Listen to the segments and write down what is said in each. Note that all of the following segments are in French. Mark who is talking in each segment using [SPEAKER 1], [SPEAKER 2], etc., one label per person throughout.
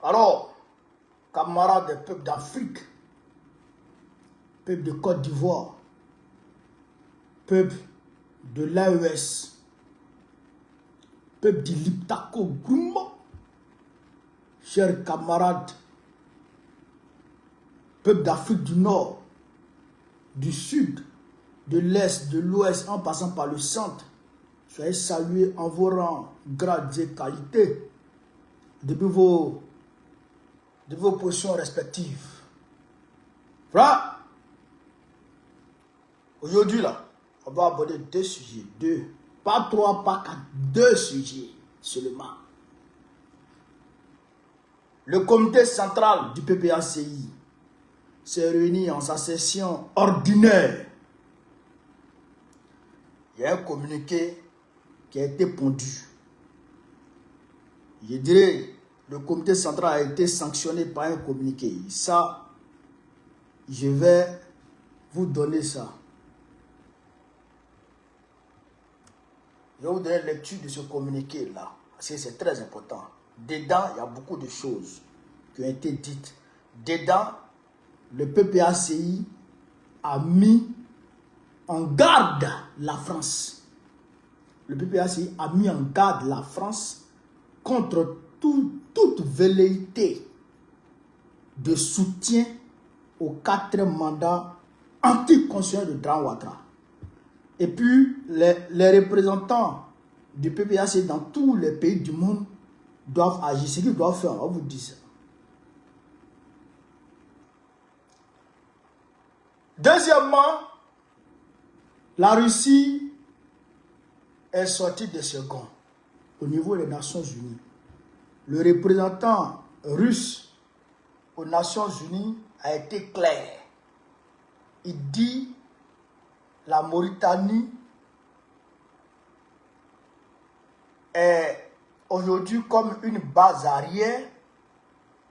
[SPEAKER 1] Alors, camarades des peuples d'Afrique, peuple de Côte d'Ivoire, peuple de l'AES, peuple du Liptako Goumba, chers camarades, peuple d'Afrique du Nord, du Sud, de l'Est, de l'Ouest, en passant par le centre, soyez salués en vos rangs, grades et qualités, depuis vos positions respectives. Voilà. Aujourd'hui, là, on va aborder deux sujets, pas trois, pas quatre, deux sujets seulement. Le comité central du PPACI s'est réuni en sa session ordinaire. Il y a un communiqué qui a été pondu. Je dirais, le comité central a été sanctionné par un communiqué. Ça, je vais vous donner ça. Je vais vous donner lecture de ce communiqué-là, parce que c'est très important. Dedans, il y a beaucoup de choses qui ont été dites. Dedans, le PPACI a mis en garde la France. Le PPACI a mis en garde la France contre toute velléité de soutien au 4e mandat anticonstitutionnel de Dran Ouattara. Et puis, les représentants du PPACI dans tous les pays du monde doivent agir. Ce qu'ils doivent faire, on va vous dire ça. Deuxièmement, la Russie est sortie de ce gond au niveau des Nations Unies. Le représentant russe aux Nations Unies a été clair. Il dit la Mauritanie est aujourd'hui comme une base arrière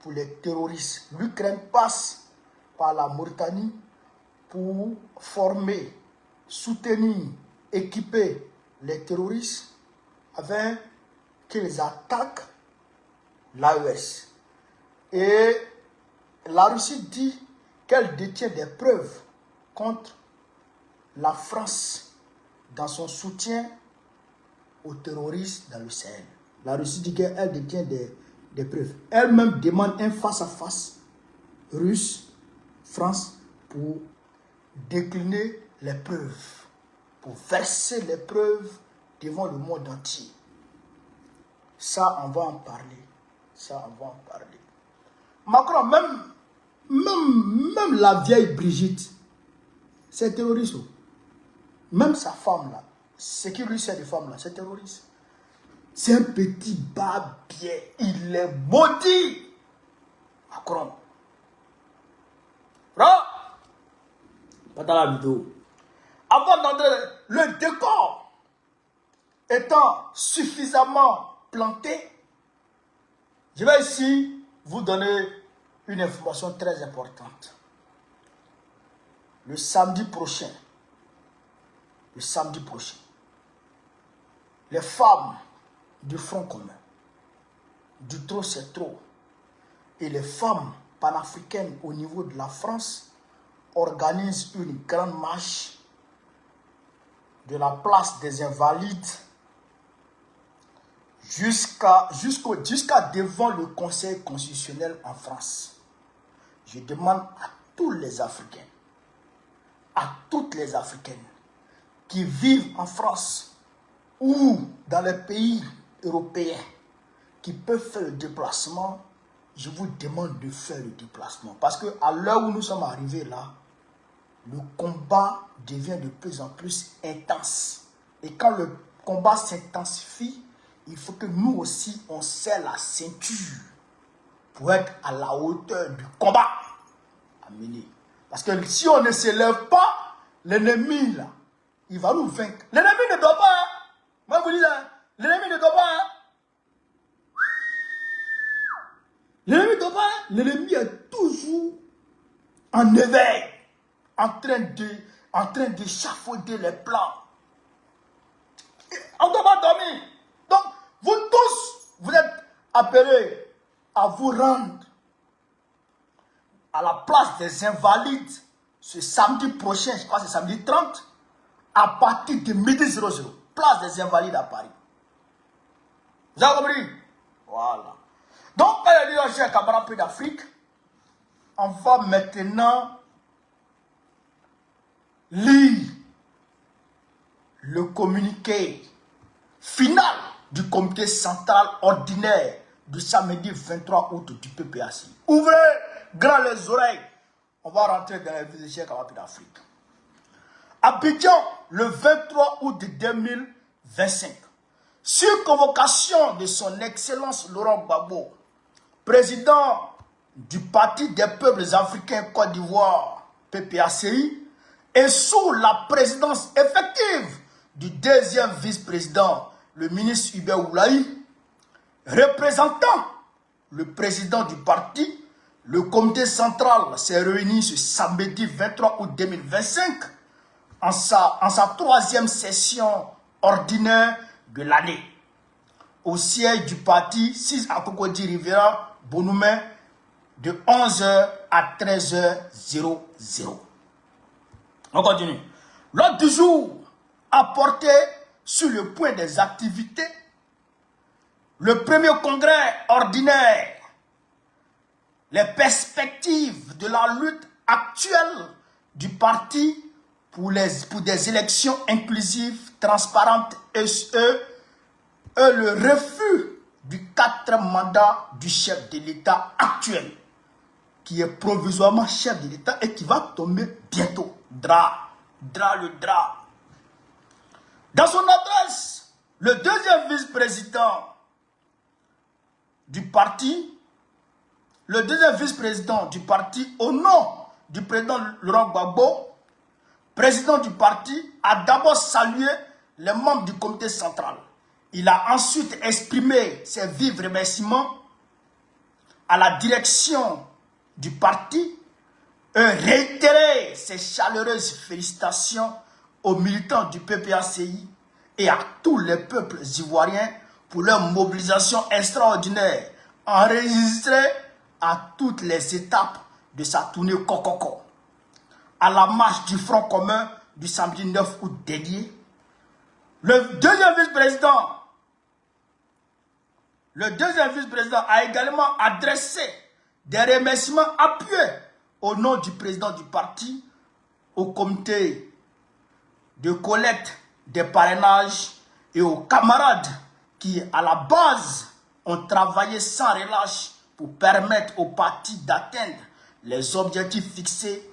[SPEAKER 1] pour les terroristes. L'Ukraine passe par la Mauritanie pour former, soutenir, équiper les terroristes afin qu'ils attaquent l'AES. Et la Russie dit qu'elle détient des preuves contre la France dans son soutien aux terroristes dans le Sahel. La Russie dit qu'elle détient des preuves. Elle-même demande un face-à-face Russe-France pour décliner les preuves, pour verser les preuves devant le monde entier. Ça, on va en parler. Ça, on va en parler. Macron, même la vieille Brigitte, c'est terroriste. Même sa femme là, ce qui lui sert de femme là, c'est terroriste. C'est un petit babier. Il est maudit. Macron. Pas dans la vidéo. Avant d'entrer, le décor étant suffisamment planté, je vais ici vous donner une information très importante. Le samedi prochain, les femmes du Front commun, du Trop c'est trop, et les femmes panafricaines au niveau de la France organisent une grande marche de la place des Invalides jusqu'à devant le Conseil constitutionnel en France. Je demande à tous les Africains, à toutes les Africaines qui vivent en France ou dans les pays européens qui peuvent faire le déplacement, je vous demande de faire le déplacement. Parce qu'à l'heure où nous sommes arrivés là, le combat devient de plus en plus intense. Et quand le combat s'intensifie, il faut que nous aussi, on serre la ceinture pour être à la hauteur du combat à mener. Parce que si on ne se lève pas, l'ennemi là, il va nous vaincre. L'ennemi ne doit pas. Hein? Moi, je vous dis, hein, l'ennemi ne doit pas. Hein? L'ennemi ne doit pas. Hein? L'ennemi est toujours en éveil, en train d'échafauder les plans. On ne doit pas dormir. Donc, vous tous, vous êtes appelés à vous rendre à la place des Invalides ce samedi prochain, je crois que c'est samedi 30, à partir de midi 00, place des Invalides à Paris. Vous avez compris? Voilà. Donc, elle dit aux chers camarades d'Afrique, on va maintenant lire le communiqué final du comité central ordinaire du samedi 23 août du PPAC. Ouvrez grand les oreilles. On va rentrer dans les vies des chers camarades d'Afrique. Abidjan, le 23 août 2025. Sur convocation de son Excellence Laurent Gbagbo, président du Parti des peuples africains Côte d'Ivoire, PPACI, et sous la présidence effective du deuxième vice-président, le ministre Hubert Oulaï, représentant le président du parti, le comité central s'est réuni ce samedi 23 août 2025 en sa troisième session ordinaire de l'année, au siège du parti 6 à Cocody Rivera, Bonoumé, de 11h à 13h00. On continue. L'ordre du jour a porté sur le point des activités le premier congrès ordinaire, les perspectives de la lutte actuelle du parti pour des élections inclusives, transparentes et le refus du 4e mandat du chef de l'État actuel, qui est provisoirement chef de l'État et qui va tomber bientôt. Le drap. Dans son adresse, le deuxième vice-président du parti, au nom du président Laurent Gbagbo, président du parti, a d'abord salué les membres du comité central. Il a ensuite exprimé ses vifs remerciements à la direction du parti et réitéré ses chaleureuses félicitations aux militants du PPACI et à tous les peuples ivoiriens pour leur mobilisation extraordinaire, enregistrée à toutes les étapes de sa tournée Kokoko. À la marche du Front commun du samedi 9 août dernier, le deuxième vice-président a également adressé des remerciements appuyés au nom du président du parti au comité de collecte des parrainages et aux camarades qui, à la base, ont travaillé sans relâche pour permettre au parti d'atteindre les objectifs fixés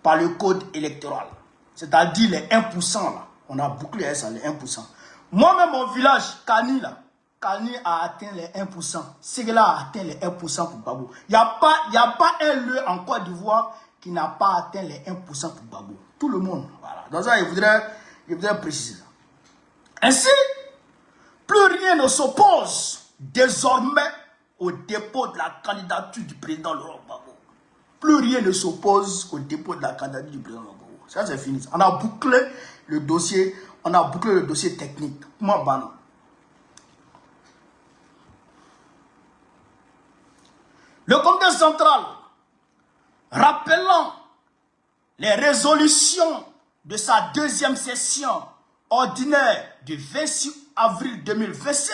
[SPEAKER 1] par le code électoral. C'est-à-dire les 1%. Là. On a bouclé ça, les 1%. Moi-même, mon village, Kani, là, Kani a atteint les 1%. Ségala a atteint les 1% pour Gbagbo. Il n'y a pas un lieu en Côte d'Ivoire qui n'a pas atteint les 1% pour Gbagbo. Tout le monde. Voilà. Dans ça, il voudrait préciser ça. Ainsi, plus rien ne s'oppose désormais au dépôt de la candidature du président Laurent Gbagbo. Plus rien ne s'oppose au dépôt de la candidature du président Laurent Gbagbo. Ça, c'est fini. On a bouclé le dossier. On a bouclé le dossier technique. Moi, ban. Le comité central, rappelant les résolutions de sa deuxième session ordinaire du 26 avril 2025,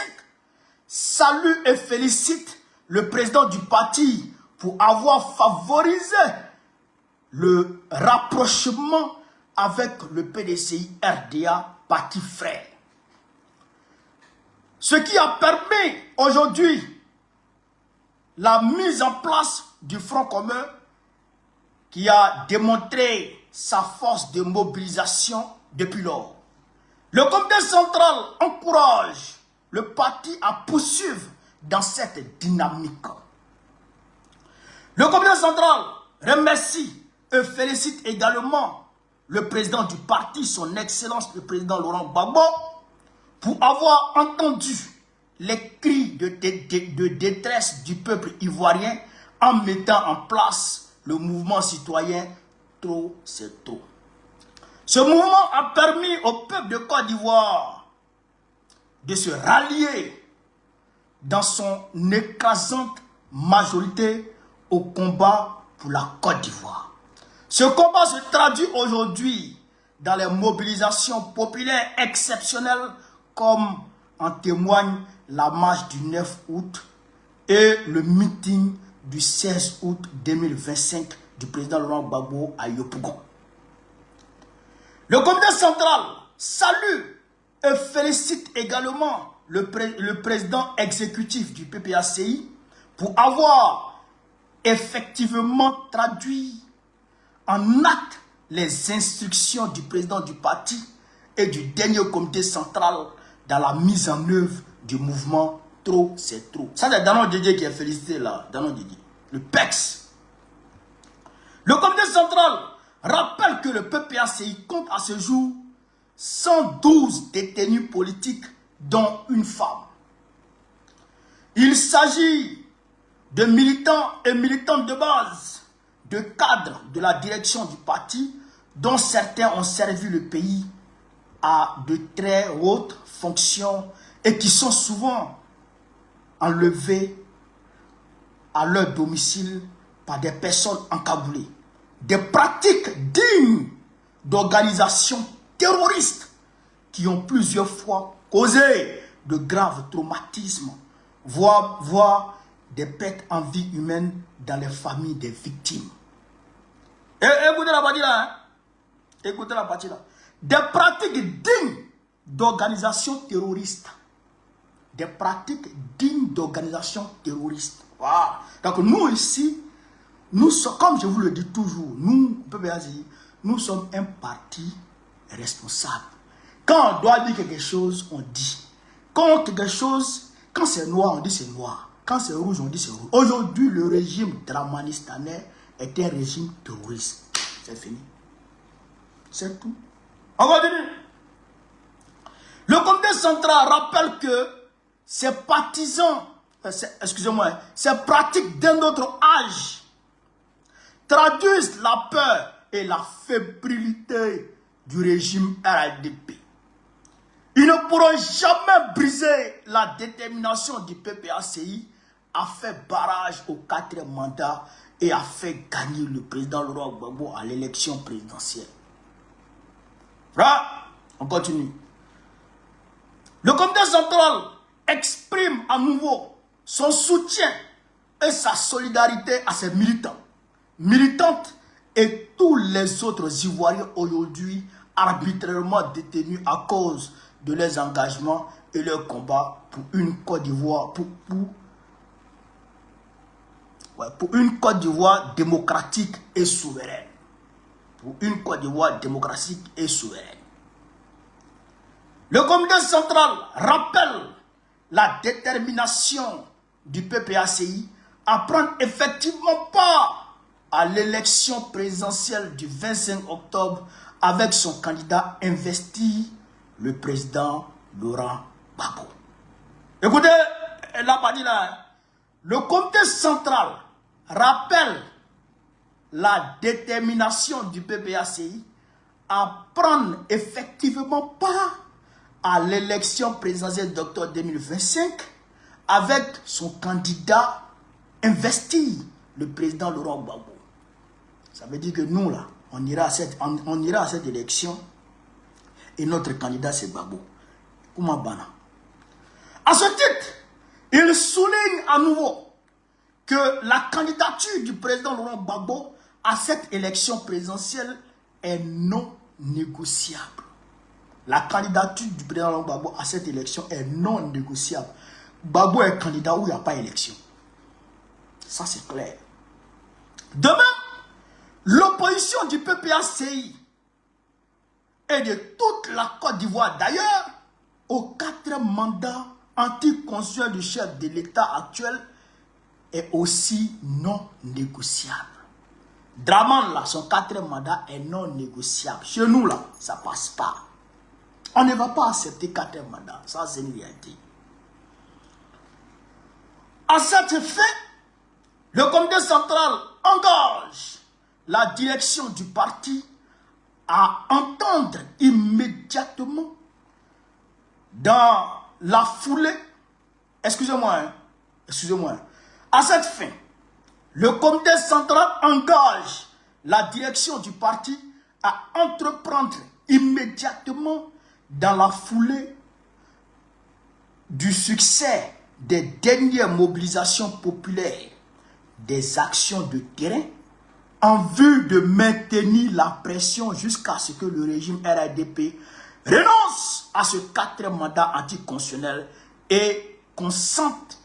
[SPEAKER 1] salue et félicite le président du parti pour avoir favorisé le rapprochement avec le PDCI RDA, parti frère. Ce qui a permis aujourd'hui la mise en place du Front commun qui a démontré sa force de mobilisation depuis lors. Le comité central encourage le parti à poursuivre dans cette dynamique. Le comité central remercie et félicite également le président du parti, son Excellence le président Laurent Gbagbo, pour avoir entendu les cris de détresse du peuple ivoirien en mettant en place le mouvement citoyen Trop c'est trop. Ce mouvement a permis au peuple de Côte d'Ivoire de se rallier dans son écrasante majorité au combat pour la Côte d'Ivoire. Ce combat se traduit aujourd'hui dans les mobilisations populaires exceptionnelles comme en témoigne la marche du 9 août et le meeting du 16 août 2025 du président Laurent Gbagbo à Yopougon. Le comité central salue et félicite également le président exécutif du PPACI pour avoir effectivement traduit en acte les instructions du président du parti et du dernier comité central dans la mise en œuvre du mouvement Trop c'est trop. Ça c'est Danon Didier qui est félicité là, Danon Didier, le PEX. Le comité central rappelle que le PPACI compte à ce jour 112 détenus politiques dont une femme. Il s'agit de militants et militantes de base, de cadres de la direction du parti, dont certains ont servi le pays à de très hautes fonctions et qui sont souvent enlevés à leur domicile par des personnes encagoulées. Des pratiques dignes d'organisations terroristes qui ont plusieurs fois causé de graves traumatismes, voire des pertes en vie humaine dans les familles des victimes. Écoutez la partie là, hein? Écoutez la partie là. Des pratiques dignes d'organisations terroristes. Des pratiques dignes d'organisations terroristes. Wow. Donc nous ici, nous sommes, comme je vous le dis toujours, nous, nous sommes un parti responsable. Quand on doit dire quelque chose, on dit. Quand quelque chose, quand c'est noir, on dit c'est noir. Quand c'est rouge, on dit c'est rouge. Aujourd'hui, le régime dramanistanais est un régime terroriste. C'est fini. C'est tout. On continue. Le comité central rappelle que ces partisans, excusez-moi, ces pratiques d'un autre âge traduisent la peur et la fébrilité du régime RDP. Ils ne pourront jamais briser la détermination du PPACI à faire barrage au 4e mandat et à faire gagner le président Laurent Gbagbo à l'élection présidentielle. Là, on continue. Le comité central exprime à nouveau son soutien et sa solidarité à ses militants, militantes et tous les autres Ivoiriens aujourd'hui arbitrairement détenus à cause de leurs engagements et leurs combats pour une Côte d'Ivoire, pour une Côte d'Ivoire démocratique et souveraine. Pour une Côte d'Ivoire démocratique et souveraine. Le comité central rappelle la détermination du PPACI à prendre effectivement part à l'élection présidentielle du 25 octobre avec son candidat investi, le président Laurent Gbagbo. Écoutez, la partie là, le comité central rappelle la détermination du PPACI à prendre effectivement part à l'élection présidentielle d'octobre 2025 avec son candidat investi, le président Laurent Gbagbo. Ça veut dire que nous là, on ira à cette élection et notre candidat c'est Gbagbo. Koumabana. À ce titre, il souligne à nouveau que la candidature du président Laurent Gbagbo à cette élection présidentielle est non négociable. La candidature du président Laurent Gbagbo à cette élection est non négociable. Gbagbo est candidat où il n'y a pas élection. Ça c'est clair. De même, l'opposition du PPACI et de toute la Côte d'Ivoire d'ailleurs au 4e mandat anticonstitutionnel du chef de l'État actuel est aussi non négociable. Draman là, son 4e mandat est non négociable. Chez nous là, ça passe pas. On ne va pas accepter 4e mandat. Ça c'est une réalité. À cet effet, le comité central engage la direction du parti à entendre immédiatement dans la foulée, excusez-moi, À cette fin, le comité central engage la direction du parti à entreprendre immédiatement dans la foulée du succès des dernières mobilisations populaires des actions de terrain en vue de maintenir la pression jusqu'à ce que le régime RADP renonce à ce 4e mandat anticonstitutionnel et consente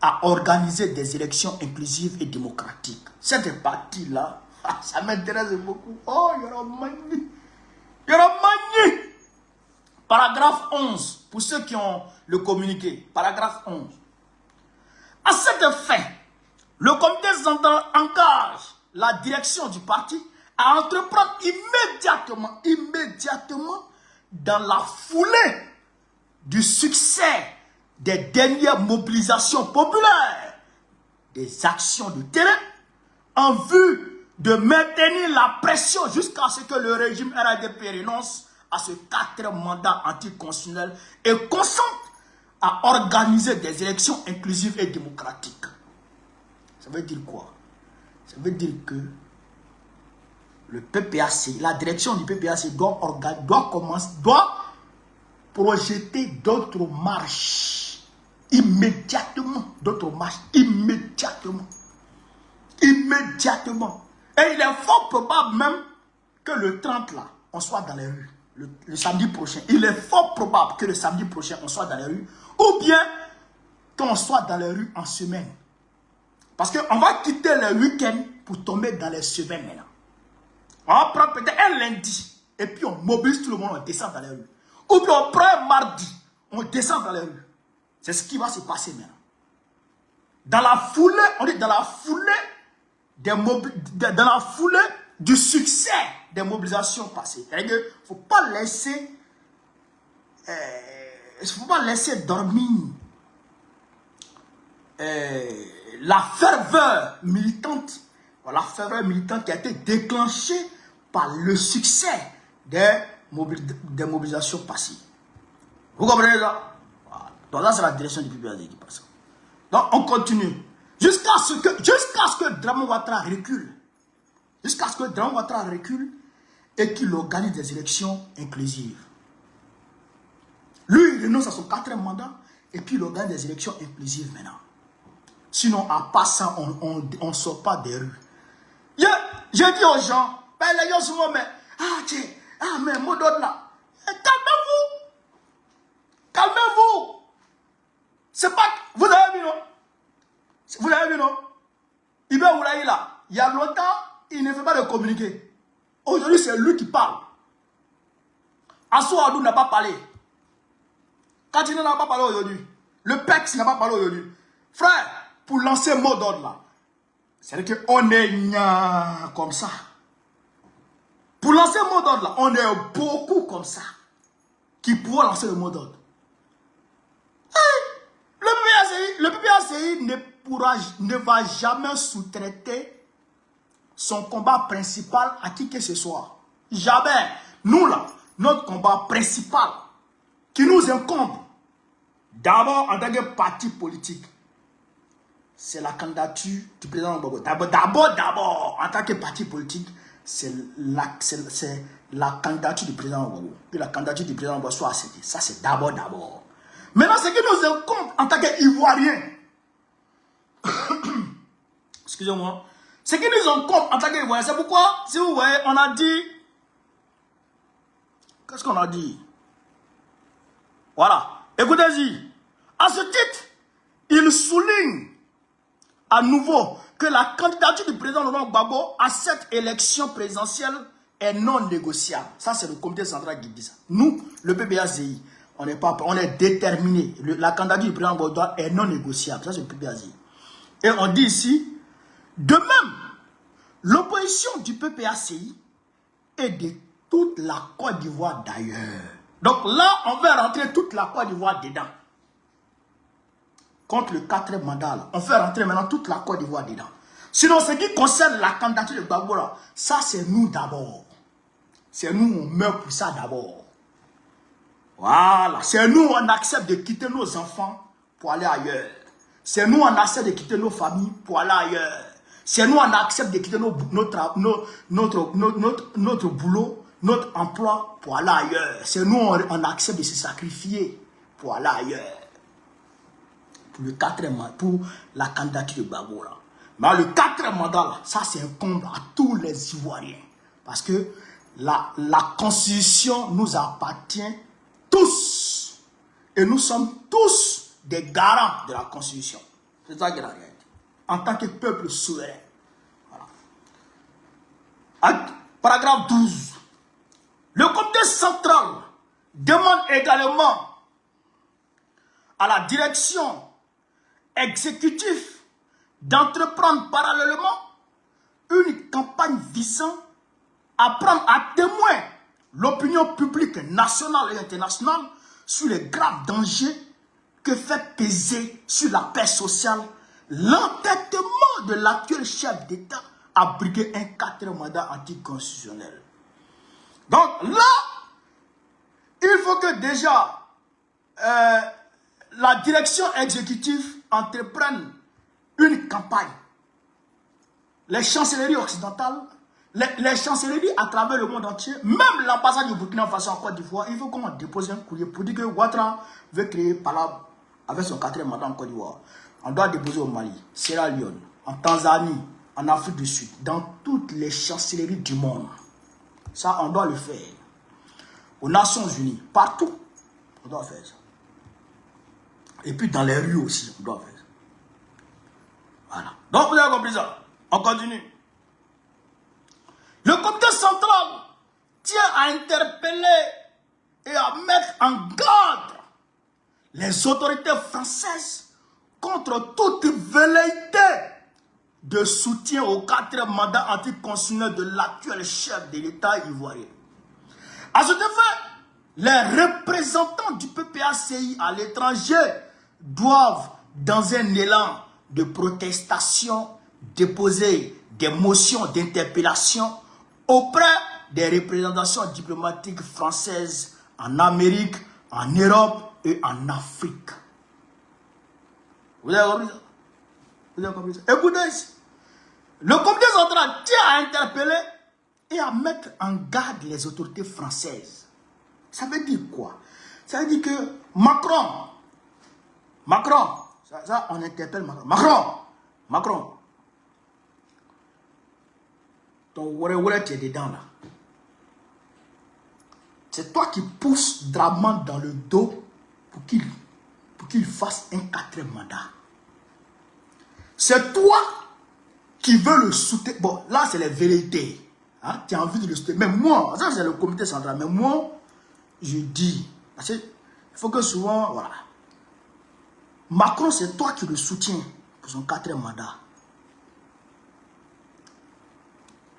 [SPEAKER 1] à organiser des élections inclusives et démocratiques. Cette partie-là, ça m'intéresse beaucoup. Oh, Yoromani. Yoromani. Paragraphe 11, pour ceux qui ont le communiqué. Paragraphe 11. À cette fin, le comité central engage la direction du parti à entreprendre immédiatement, dans la foulée du succès des dernières mobilisations populaires, des actions de terrain, en vue de maintenir la pression jusqu'à ce que le régime RADP renonce à ce 4e mandat anticonstitutionnel et consente à organiser des élections inclusives et démocratiques. Ça veut dire quoi? Ça veut dire que le PPAC, la direction du PPAC doit projeter d'autres marches immédiatement. D'autres marches immédiatement. Immédiatement. Et il est fort probable même que le 30 là, on soit dans les rues. Le samedi prochain. Il est fort probable que le samedi prochain, on soit dans les rues. Ou bien qu'on soit dans les rues en semaine. Parce qu'on va quitter le week-end pour tomber dans les semaines maintenant. On va prendre peut-être un lundi. Et puis on mobilise tout le monde, on descend dans les rues. Ou bien on prend un mardi, on descend dans les rues. C'est ce qui va se passer maintenant. Dans la foulée, on dit dans la foulée du succès des mobilisations passées. C'est-à-dire qu'il ne faut pas laisser dormir la ferveur militante qui a été déclenchée par le succès des mobilisations passées. Vous comprenez ça? Voilà. Donc là, c'est la direction du PPAC qui passe. Donc on continue. Jusqu'à ce que Dramane Ouattara recule. Jusqu'à ce que Dramane Ouattara recule et qu'il organise des élections inclusives. Lui, il renonce à son 4e mandat et puis il organise des élections inclusives maintenant. Sinon, à part ça, on ne sort pas des rues. Je dis aux gens, ben les gens souvent, mais, mais mot d'ordre là, calmez-vous. Calmez-vous. C'est pas, vous avez vu non? Vous avez vu non? Ibé Oulaï là, il y a longtemps, il ne fait pas de communiquer. Aujourd'hui, c'est lui qui parle. Assou Adou n'a pas parlé. Katine n'a pas parlé aujourd'hui. Le PEX n'a pas parlé aujourd'hui. Frère, pour lancer mot d'ordre là, c'est-à-dire qu'on est comme ça. Pour lancer le mot d'ordre là, on est beaucoup comme ça qui pourront lancer le mot d'ordre. Le PPACI ne va jamais sous-traiter son combat principal à qui que ce soit. Jamais. Nous là, notre combat principal qui nous incombe, d'abord en tant que parti politique, c'est la candidature du président Gbagbo. D'abord, en tant que parti politique, c'est la candidature du président Gbagbo. Que la candidature du président Gbagbo soit acceptée. Ça, c'est d'abord. Maintenant, ce qui nous incombe en tant qu'Ivoiriens, excusez-moi, ce qui nous incombe en tant qu'Ivoiriens, c'est pourquoi, si vous voyez, on a dit, qu'est-ce qu'on a dit? Voilà, écoutez-y. À ce titre, il souligne à nouveau que la candidature du président Laurent Gbagbo à cette élection présidentielle est non négociable. Ça, c'est le comité central qui dit ça. Nous, le PPACI, on est déterminé. La candidature du président Gbagbo est non négociable. Ça, c'est le PPACI. Et on dit ici, de même, l'opposition du PPACI est de toute la Côte d'Ivoire d'ailleurs. Donc là, on va rentrer toute la Côte d'Ivoire dedans. Contre le 4e mandat, là. On fait rentrer maintenant toute la Côte d'Ivoire dedans. Sinon, ce qui concerne la candidature de Gbagbo, là, ça c'est nous d'abord. C'est nous, on meurt pour ça d'abord. Voilà. C'est nous, on accepte de quitter nos enfants pour aller ailleurs. C'est nous, on accepte de quitter nos familles pour aller ailleurs. C'est nous, on accepte de quitter notre boulot, notre emploi pour aller ailleurs. C'est nous, on accepte de se sacrifier pour aller ailleurs. Pour le 4e mandat, pour la candidature de Gbagbo. Mais le 4e mandat, là, ça c'est un comble à tous les Ivoiriens. Parce que la Constitution nous appartient tous. Et nous sommes tous des garants de la Constitution. C'est ça qu'il a dit. En tant que peuple souverain. Voilà. Paragraphe 12. Le comité central demande également à la direction exécutive d'entreprendre parallèlement une campagne visant à prendre à témoin l'opinion publique nationale et internationale sur les graves dangers que fait peser sur la paix sociale l'entêtement de l'actuel chef d'État à briguer un 4e mandat anticonstitutionnel. Donc là, il faut que déjà la direction exécutive entreprenne une campagne. Les chancelleries occidentales, les chancelleries à travers le monde entier, même l'ambassade du Burkina Faso en Côte d'Ivoire, il faut qu'on dépose un courrier pour dire que Ouattara veut créer Palab avec son 4e mandat en Côte d'Ivoire. On doit déposer au Mali, Sierra Leone, en Tanzanie, en Afrique du Sud, dans toutes les chancelleries du monde. Ça, on doit le faire. Aux Nations Unies, partout, on doit faire ça. Et puis dans les rues aussi, on doit faire ça. Voilà. Donc vous avez compris ça. On continue. Le comité central tient à interpeller et à mettre en garde les autorités françaises contre toute velléité de soutien au 4e mandat anticonstitutionnel de l'actuel chef de l'État ivoirien. À cet effet, les représentants du PPACI à l'étranger doivent, dans un élan de protestation, déposer des motions d'interpellation auprès des représentations diplomatiques françaises en Amérique, en Europe et en Afrique. Vous avez compris ça? Vous avez compris ça? Écoutez ici. Le comité central tient à interpeller et à mettre en garde les autorités françaises. Ça veut dire quoi? Ça veut dire que Macron, ça on interpelle Macron, ton ouare tu es dedans là. C'est toi qui pousses Draman dans le dos pour qu'il fasse un 4e mandat. C'est toi qui veux le soutenir. Bon, là c'est les vérités. Hein? Tu as envie de le soutenir. Mais moi, ça c'est le comité central. Mais moi, je dis, parce qu'il faut que souvent, voilà. Macron, c'est toi qui le soutiens pour son 4e mandat.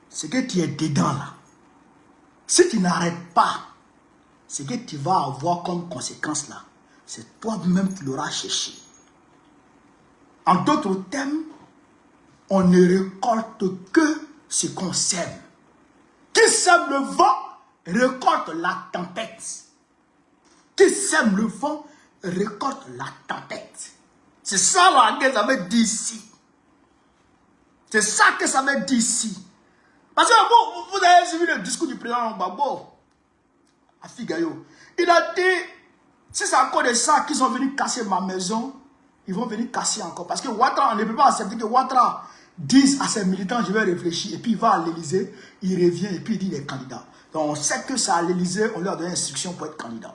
[SPEAKER 1] C'est que tu es dedans là. Si tu n'arrêtes pas, ce que tu vas avoir comme conséquence là, c'est toi-même qui l'auras cherché. En d'autres termes, on ne récolte que ce qu'on sème. Qui sème le vent, récolte la tempête. Qui sème le vent, récolte la tempête. C'est ça là que ça veut dire ici. C'est ça que ça veut dire ici. Parce que vous avez suivi le discours du président Gbagbo à Figayo. Il a dit, si c'est encore des ça qui sont venus casser ma maison, ils vont venir casser encore. Parce que Ouattara, on ne peut pas accepter que Ouattara dise à ses militants, je vais réfléchir. Et puis il va à l'Élysée, il revient et puis il dit il est candidat. Donc on sait que c'est à l'Élysée, on lui a donné instruction pour être candidat.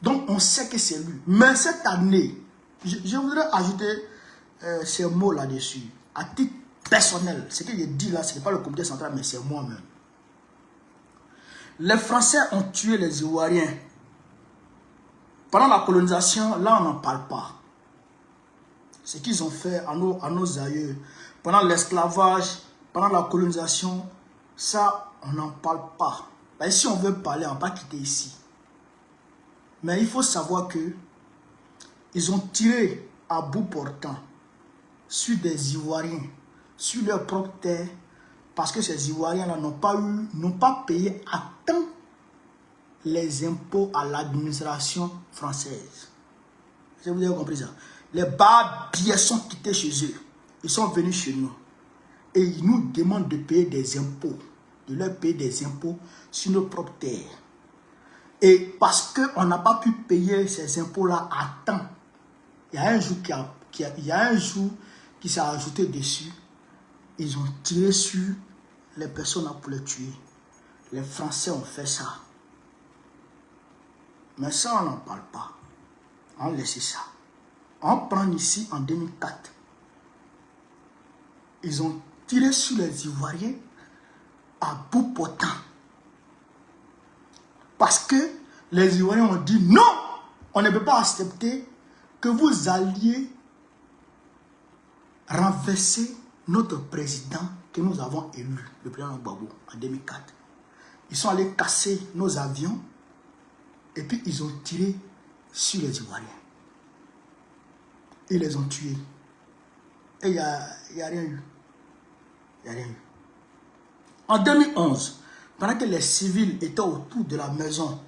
[SPEAKER 1] Donc on sait que c'est lui. Mais cette année, je voudrais ajouter ces mots là-dessus. À titre personnel, ce que je dis là, ce n'est pas le comité central, mais c'est moi-même. Les Français ont tué les Ivoiriens. Pendant la colonisation, là on n'en parle pas. Ce qu'ils ont fait à nos aïeux. Pendant l'esclavage, pendant la colonisation, ça on n'en parle pas. Ben, si on veut parler, on ne va pas quitter ici. Mais il faut savoir que ils ont tiré à bout portant sur des Ivoiriens, sur leur propre terre, parce que ces Ivoiriens-là n'ont pas payé à temps les impôts à l'administration française. Vous avez compris ça? Les barbiers sont quittés chez eux. Ils sont venus chez nous. Et ils nous demandent de payer des impôts. De leur payer des impôts sur nos propres terres. Et parce qu'on n'a pas pu payer ces impôts-là à temps, il y a un jour qui s'est ajouté dessus. Ils ont tiré sur les personnes pour les tuer. Les Français ont fait ça. Mais ça, on n'en parle pas. On laisse ça. On prend ici en 2004. Ils ont tiré sur les Ivoiriens à bout portant. Parce que les Ivoiriens ont dit non, on ne peut pas accepter que vous alliez renverser notre président que nous avons élu, le président Gbagbo, en 2004. Ils sont allés casser nos avions et puis ils ont tiré sur les Ivoiriens. Ils les ont tués. Et il n'y a rien eu. Il n'y a rien eu. En 2011, pendant que les civils étaient autour de la maison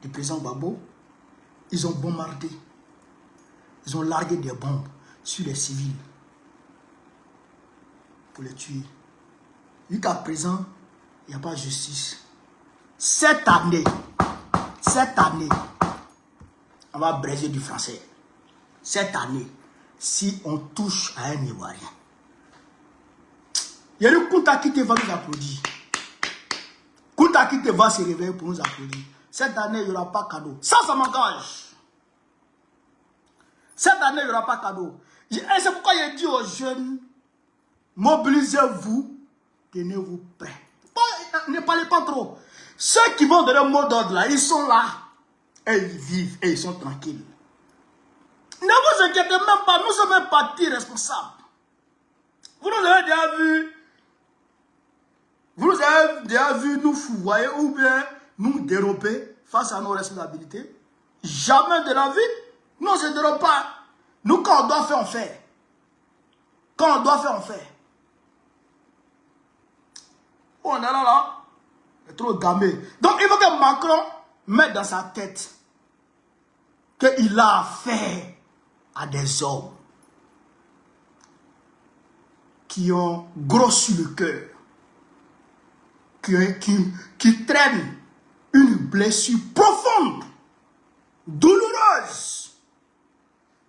[SPEAKER 1] du président Gbagbo, ils ont bombardé. Ils ont largué des bombes sur les civils pour les tuer. Jusqu'à présent, il n'y a pas de justice. Cette année, on va braiser du français. Cette année, si on touche à un Ivoirien, il y a le Kunta qui va nous applaudir. Kunta qui va se réveiller pour nous applaudir. Cette année, il n'y aura pas cadeau. Ça m'engage. Cette année, il n'y aura pas cadeau. Et c'est pourquoi il dit aux jeunes, mobilisez-vous, tenez-vous prêts. Ne parlez pas trop. Ceux qui vont donner le mot d'ordre là, ils sont là. Et ils vivent et ils sont tranquilles. Ne vous inquiétez même pas, nous sommes un parti responsable. Vous nous avez déjà vu. Vous nous avez déjà vu nous fouvoyer ou bien nous dérober face à nos responsabilités. Jamais de la vie. Nous, on ne se dérobe pas. Nous, quand on doit faire, on fait. Quand on doit faire, on fait. On est là. C'est trop gamé. Donc, il faut que Macron mette dans sa tête qu'il a affaire à des hommes qui ont gros sur le cœur, qui traînent une blessure profonde, douloureuse,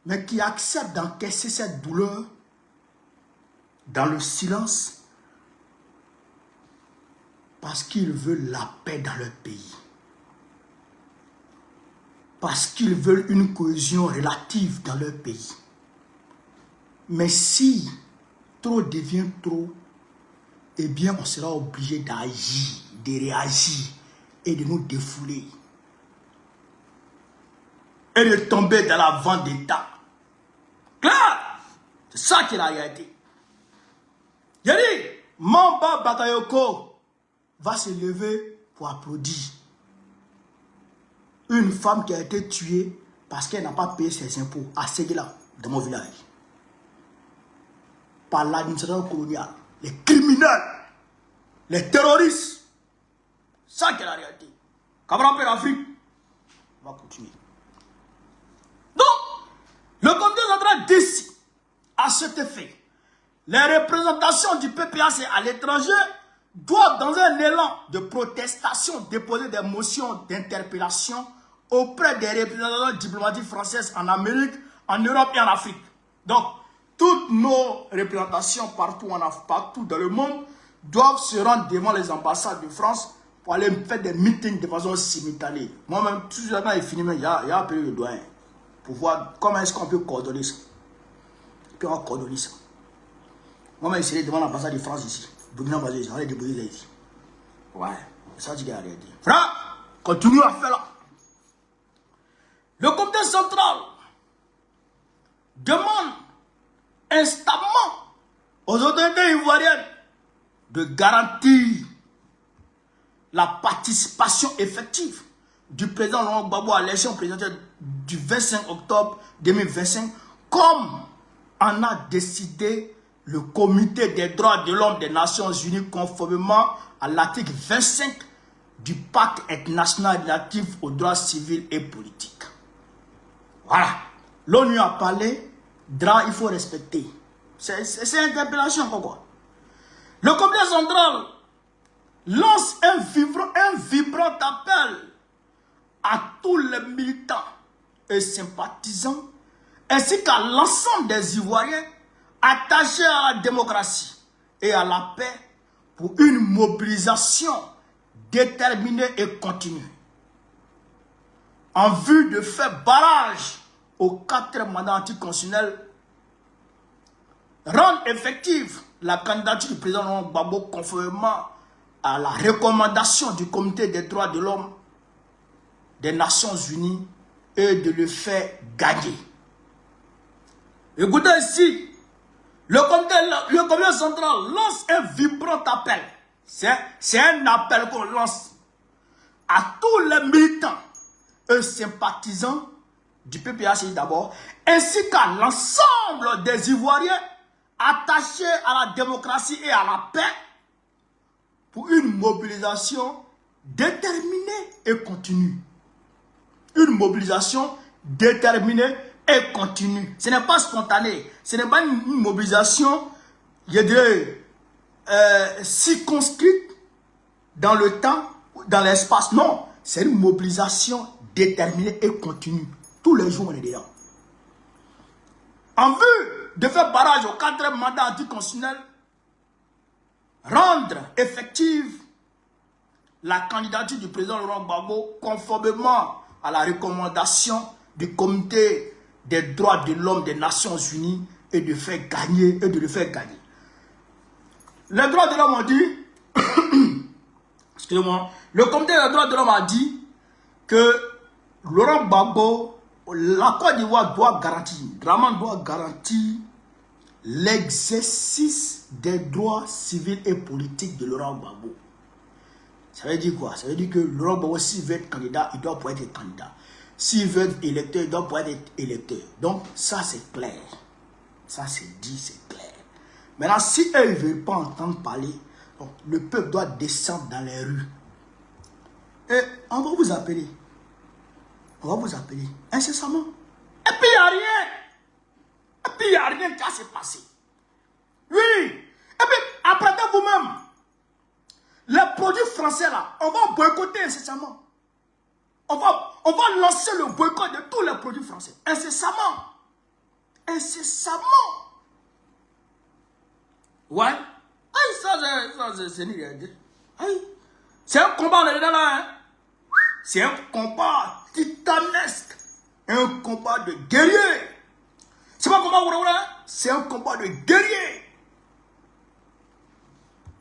[SPEAKER 1] mais qui acceptent d'encaisser cette douleur dans le silence parce qu'ils veulent la paix dans leur pays. Parce qu'ils veulent une cohésion relative dans leur pays. Mais si trop devient trop, eh bien on sera obligé d'agir, de réagir et de nous défouler. Et de tomber dans la vendetta. Claire! C'est ça qui est la réalité. Il a dit, Mamba Bakayoko va se lever pour applaudir. Une femme qui a été tuée parce qu'elle n'a pas payé ses impôts à Séguéla, dans mon village. Par l'administration coloniale. Les criminels, les terroristes. Ça qui est la réalité. Camarade l'Afrique, on va continuer. Donc, le comité central décide à cet effet. Les représentations du PPAC à l'étranger doivent, dans un élan de protestation, déposer des motions d'interpellation auprès des représentations diplomatiques françaises en Amérique, en Europe et en Afrique. Donc, toutes nos représentations partout dans le monde doivent se rendre devant les ambassades de France pour aller faire des meetings de façon simultanée. Moi-même, tout ce temps est fini, mais il y a appelé le doyen pour voir comment est-ce qu'on peut coordonner ça. Puis on va coordonner ça. Moi-même, je serai devant l'ambassade de France ici. Burkina Faso, on va les déposer ici. Ouais, c'est ça que j'ai arrêté. Frère, continue à faire là. Le comité central demande instamment aux autorités ivoiriennes de garantir la participation effective du président Laurent Gbagbo à l'élection présidentielle du 25 octobre 2025, comme en a décidé le Comité des droits de l'homme des Nations Unies conformément à l'article 25 du Pacte international relatif aux droits civils et politiques. Voilà. L'ONU a parlé, Drap, il faut respecter. C'est interpellation, quoi. Le comité central lance un vibrant appel à tous les militants et sympathisants, ainsi qu'à l'ensemble des Ivoiriens attachés à la démocratie et à la paix pour une mobilisation déterminée et continue en vue de faire barrage au 4e mandat anticonstitutionnel, rendre effective la candidature du président Laurent Gbagbo conformément à la recommandation du Comité des droits de l'homme des Nations Unies et de le faire gagner. Écoutez ici, le comité central lance un vibrant appel. C'est un appel qu'on lance à tous les militants et sympathisants du PPACI d'abord, ainsi qu'à l'ensemble des Ivoiriens attachés à la démocratie et à la paix pour une mobilisation déterminée et continue. Une mobilisation déterminée et continue. Ce n'est pas spontané. Ce n'est pas une mobilisation, je dirais, circonscrite dans le temps, dans l'espace. Non, c'est une mobilisation déterminée et continue. Tous les jours, on est dedans. En vue de faire barrage au 4e mandat anticonstitutionnel, rendre effective la candidature du président Laurent Gbagbo conformément à la recommandation du Comité des droits de l'homme des Nations Unies et de le faire gagner. Les droits de l'homme ont dit, excusez-moi, le Comité des droits de l'homme a dit que Laurent Gbagbo, la Côte d'Ivoire doit garantir, Draman doit garantir l'exercice des droits civils et politiques de Laurent Gbagbo. Ça veut dire quoi? Ça veut dire que Laurent Gbagbo, s'il veut être candidat, il doit pouvoir être candidat. S'il veut être électeur, il doit pouvoir être électeur. Donc, ça c'est clair. Ça c'est dit, c'est clair. Maintenant, si eux ne veulent pas entendre parler, donc, le peuple doit descendre dans les rues. Et on va vous appeler. On va vous appeler incessamment. Et puis il n'y a rien. Et puis il n'y a rien qui va se passer. Oui. Et puis après vous-même, les produits français là, on va boycotter incessamment. On va lancer le boycott de tous les produits français. Incessamment. Incessamment. Ouais. Aïe, ça c'est ni rien. Aïe. C'est un combat là-dedans là. Hein? C'est un combat titanesque. Un combat de guerrier. C'est pas un combat voilà. C'est un combat de guerrier.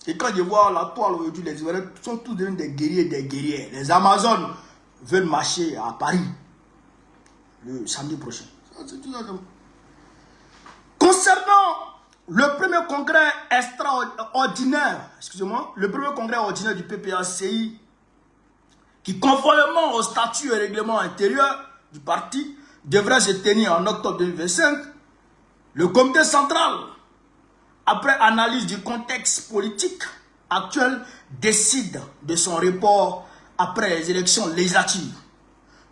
[SPEAKER 1] Et quand je vois la toile aujourd'hui, les Ivoiriens sont tous devenus des guerriers, des guerriers. Les Amazones veulent marcher à Paris le samedi prochain. Concernant le premier congrès extraordinaire, excusez-moi, le premier congrès ordinaire du PPACI, qui conformément au statut et règlement intérieur du parti, devrait se tenir en octobre 2025, le comité central, après analyse du contexte politique actuel, décide de son report après les élections législatives.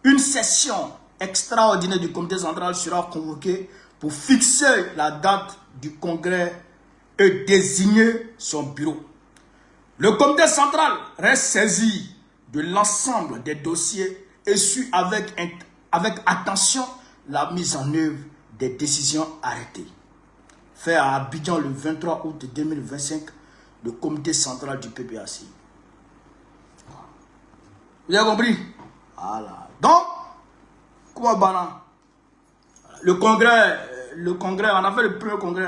[SPEAKER 1] Une session extraordinaire du comité central sera convoquée pour fixer la date du congrès et désigner son bureau. Le comité central reste saisi de l'ensemble des dossiers et suit avec attention la mise en œuvre des décisions arrêtées. Fait à Abidjan le 23 août 2025, le comité central du PPACI. Vous avez compris? Voilà. Donc, comment balan? Le congrès, on a fait le premier congrès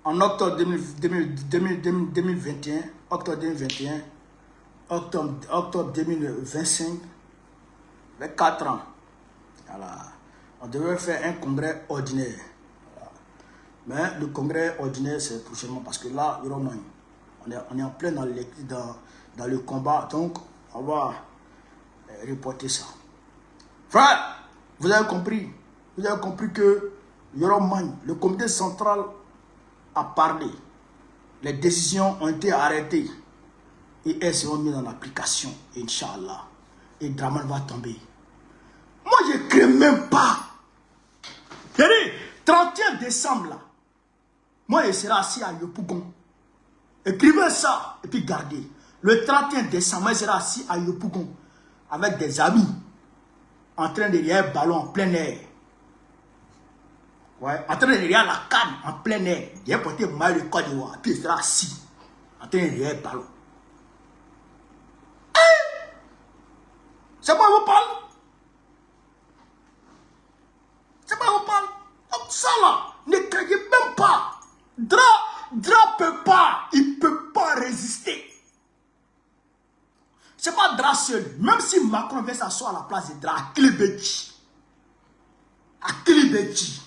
[SPEAKER 1] en octobre 2021, octobre 2021, octobre 2025, avec 4 ans. Voilà. On devait faire un congrès ordinaire. Voilà. Mais le congrès ordinaire, c'est prochainement parce que là, on est en plein dans le combat. Donc, on va reporter ça. Frère, vous avez compris. Vous avez compris que Yoroman, le comité central a parlé. Les décisions ont été arrêtées. Et elles seront mises en application, Inch'Allah. Et Draman va tomber. Moi, je ne crée même pas. J'ai dit, 31 décembre, là, moi, je serai assis à Yopougon. Écrivez ça et puis gardez. Le 31 décembre, moi, je serai assis à Yopougon avec des amis en train de lire un ballon en plein air. Ouais, en train de lire la canne en plein air. J'ai porté le maillot de Côte d'Ivoire. Puis je serai assis en train de lire un ballon. C'est moi qui vous parle. C'est moi qui vous parle. Donc ça là, ne craignez même pas. Dra peut pas. Il peut pas résister. C'est pas Dra seul. Même si Macron vient s'asseoir à la place de Dra, à Kilibeti. À Kilibeti.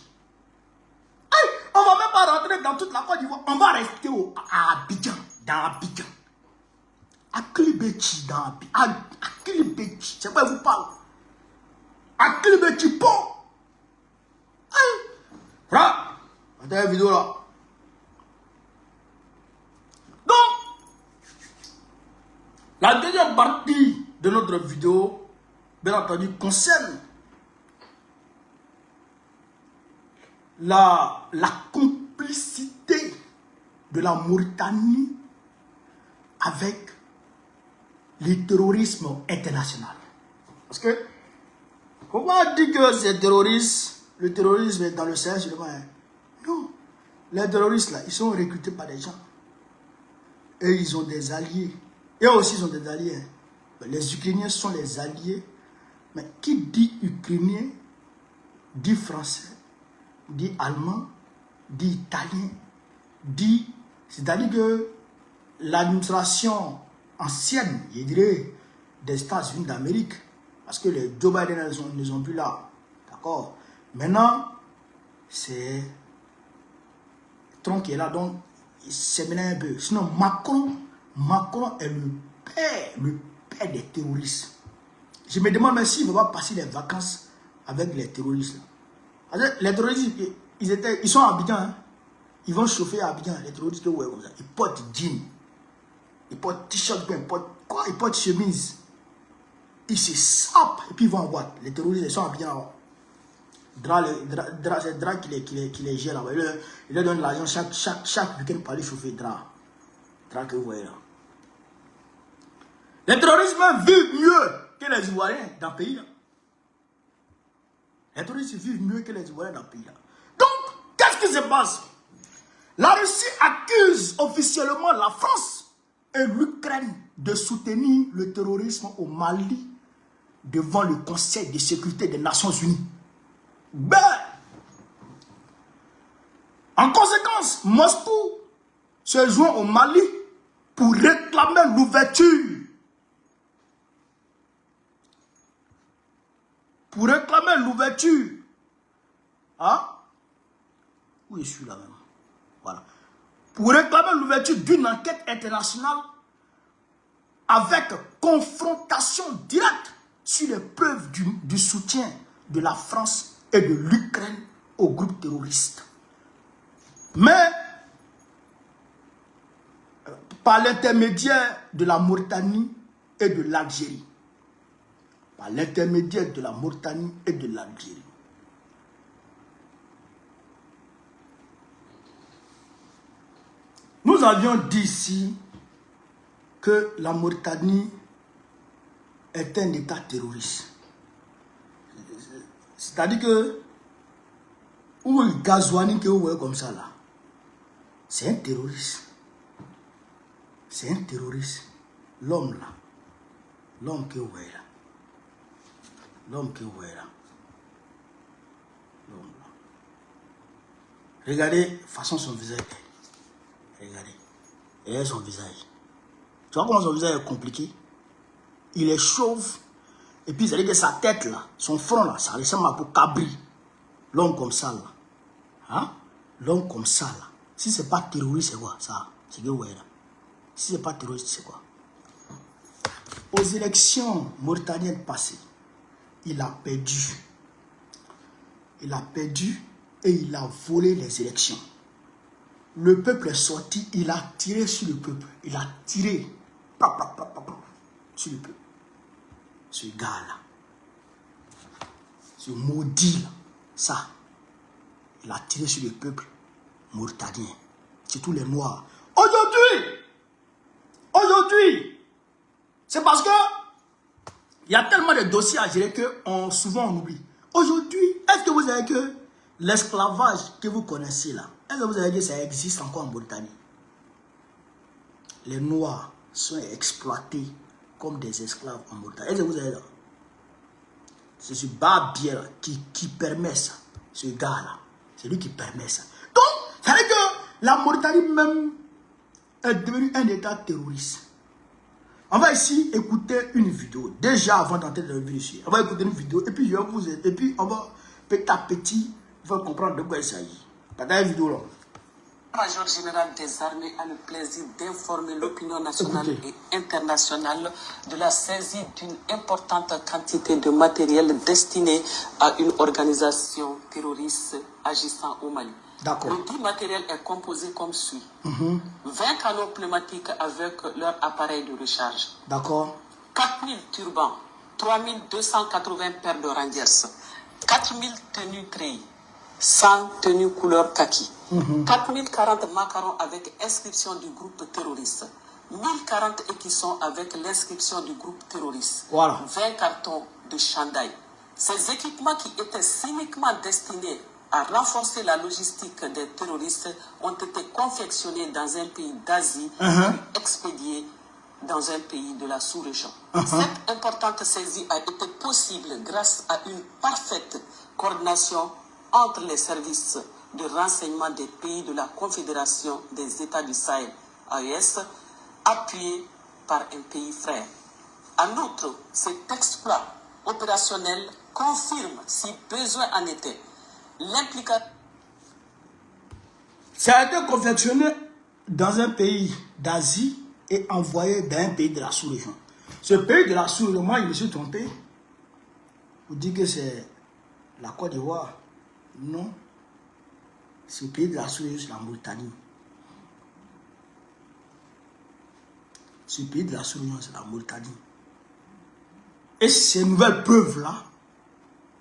[SPEAKER 1] On va même pas rentrer dans toute la Côte d'Ivoire. On va rester à Abidjan. Dans Abidjan. À Kilibeti. Dans Abidjan. À Kilibeti. C'est quoi je vous parle? À Kilibeti. Bon. Ra. Attends la vidéo là. Donc, la deuxième partie de notre vidéo, bien entendu, concerne la complicité de la Mauritanie avec le terrorisme international. Parce que, comment dire que c'est terroriste, le terrorisme est dans le Sahel seulement? Non. Les terroristes là, ils sont recrutés par des gens. Et ils ont des alliés. Eux aussi, ils ont des alliés. Les Ukrainiens sont les alliés. Mais qui dit Ukrainien, dit français, dit allemand, dit italien, dit... C'est-à-dire que l'administration ancienne, je dirais, des États-Unis d'Amérique, parce que les Joe Biden ne sont plus là. D'accord? Maintenant, c'est Trump qui est là, donc c'est maintenant un peu. Sinon, Macron est le père des terroristes. Je me demande même s'il ne va pas passer les vacances avec les terroristes. Les terroristes, ils sont à Abidjan. Hein? Ils vont chauffer à Abidjan. Les terroristes, ouais, comme ça. Ils portent jeans. Ils portent t-shirt, ils portent chemise. Ils se sapent et puis ils vont en boîte. Les terroristes, ils sont à Abidjan. C'est Dra qui les gère là-bas. Il leur donne l'argent chaque week-end pour aller chauffer Dra que vous voyez là. Les terroristes vivent mieux que les Ivoiriens dans le pays là. Les terroristes vivent mieux que les Ivoiriens dans le pays là. Donc, qu'est-ce qui se passe? La Russie accuse officiellement la France et l'Ukraine de soutenir le terrorisme au Mali devant le Conseil de sécurité des Nations Unies. Ben, en conséquence, Moscou se joint au Mali pour réclamer l'ouverture. Pour réclamer l'ouverture. Hein? Où je suis là même? Voilà. Pour réclamer l'ouverture d'une enquête internationale avec confrontation directe sur les preuves du soutien de la France et de l'Ukraine au groupe terroriste. Mais, par l'intermédiaire de la Mauritanie et de l'Algérie. Par l'intermédiaire de la Mauritanie et de l'Algérie. Nous avions dit ici que la Mauritanie est un État terroriste. C'est-à-dire que, où le Gazouani que vous voyez comme ça là, c'est un terroriste. C'est un terroriste. L'homme là. L'homme que vous voyez là. L'homme que vous voyez là. L'homme là. Regardez façon son visage. Regardez. Regardez son visage. Tu vois comment son visage est compliqué? Il est chauve. Et puis, c'est-à-dire que sa tête là, son front là, ça ressemble à pour Cabri. L'homme comme ça là. Hein? L'homme comme ça là. Si c'est pas terroriste, c'est quoi ça? C'est que vous voyez là. Si c'est pas terroriste, c'est quoi? Aux élections mauritaniennes passées, il a perdu. Il a perdu et il a volé les élections. Le peuple est sorti, il a tiré sur le peuple. Il a tiré sur le peuple. Ce gars-là. Ce maudit-là. Ça. l'a tiré sur le peuple mauritanien, surtout les Noirs. Aujourd'hui, c'est parce que il y a tellement de dossiers à gérer que souvent on oublie. Aujourd'hui, est-ce que vous savez que l'esclavage que vous connaissez là, est-ce que vous savez que ça existe encore en Mauritanie? Les Noirs sont exploités comme des esclaves en Mauritanie. Est-ce que vous savez ça? C'est ce barbier qui permet ça. Ce gars-là, c'est lui qui permet ça. Donc, ça veut dire que la Mauritanie même est devenue un état terroriste. On va ici écouter une vidéo. Déjà avant d'entrer dans le vidéo ici, on va écouter une vidéo et puis on va petit à petit vous comprendre de quoi il s'agit. Dans la vidéo là.
[SPEAKER 2] Le Major général des armées a le plaisir d'informer l'opinion nationale et internationale de la saisie d'une importante quantité de matériel destiné à une organisation terroriste agissant au Mali. Le dit matériel est composé comme suit. 20 canaux pneumatiques avec leur appareil de recharge. 4000 turbans, 3280 paires de rangers, 4000 tenues treillis, 100 tenues couleur kaki, 4040 macarons avec inscription du groupe terroriste, 1040 écussons avec l'inscription du groupe terroriste, 20 cartons de chandail. Ces équipements qui étaient cyniquement destinés à renforcer la logistique des terroristes ont été confectionnés dans un pays d'Asie puis expédiés dans un pays de la sous-région. Cette importante saisie a été possible grâce à une parfaite coordination entre les services de renseignement des pays de la Confédération des États du Sahel, AES, appuyés par un pays frère. En outre, cet exploit opérationnel confirme, si besoin en était, l'implication.
[SPEAKER 1] Ça a été confectionné dans un pays d'Asie et envoyé dans un pays de la sous-région. Ce pays de la sous-région, moi, je me suis trompé. Vous dites que c'est la Côte d'Ivoire. Non. Ce pays de la sous-région, c'est la Mauritanie. Ce pays de la sous-région, c'est la Mauritanie. Et ces nouvelles preuves-là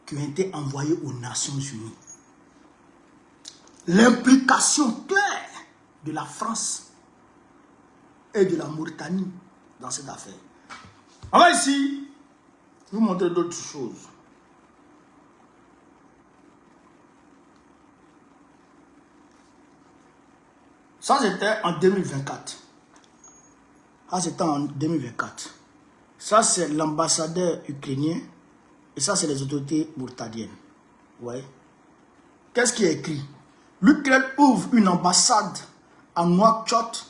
[SPEAKER 1] qui ont été envoyées aux Nations Unies. L'implication claire de la France et de la Mauritanie dans cette affaire. On va ici vous montrer d'autres choses. Ça, c'était en 2024. Ça, c'était en 2024. Ça, c'est l'ambassadeur ukrainien. Et ça, c'est les autorités mauritaniennes. Ouais. Qu'est-ce qui est écrit? L'Ukraine ouvre une ambassade à Nouakchott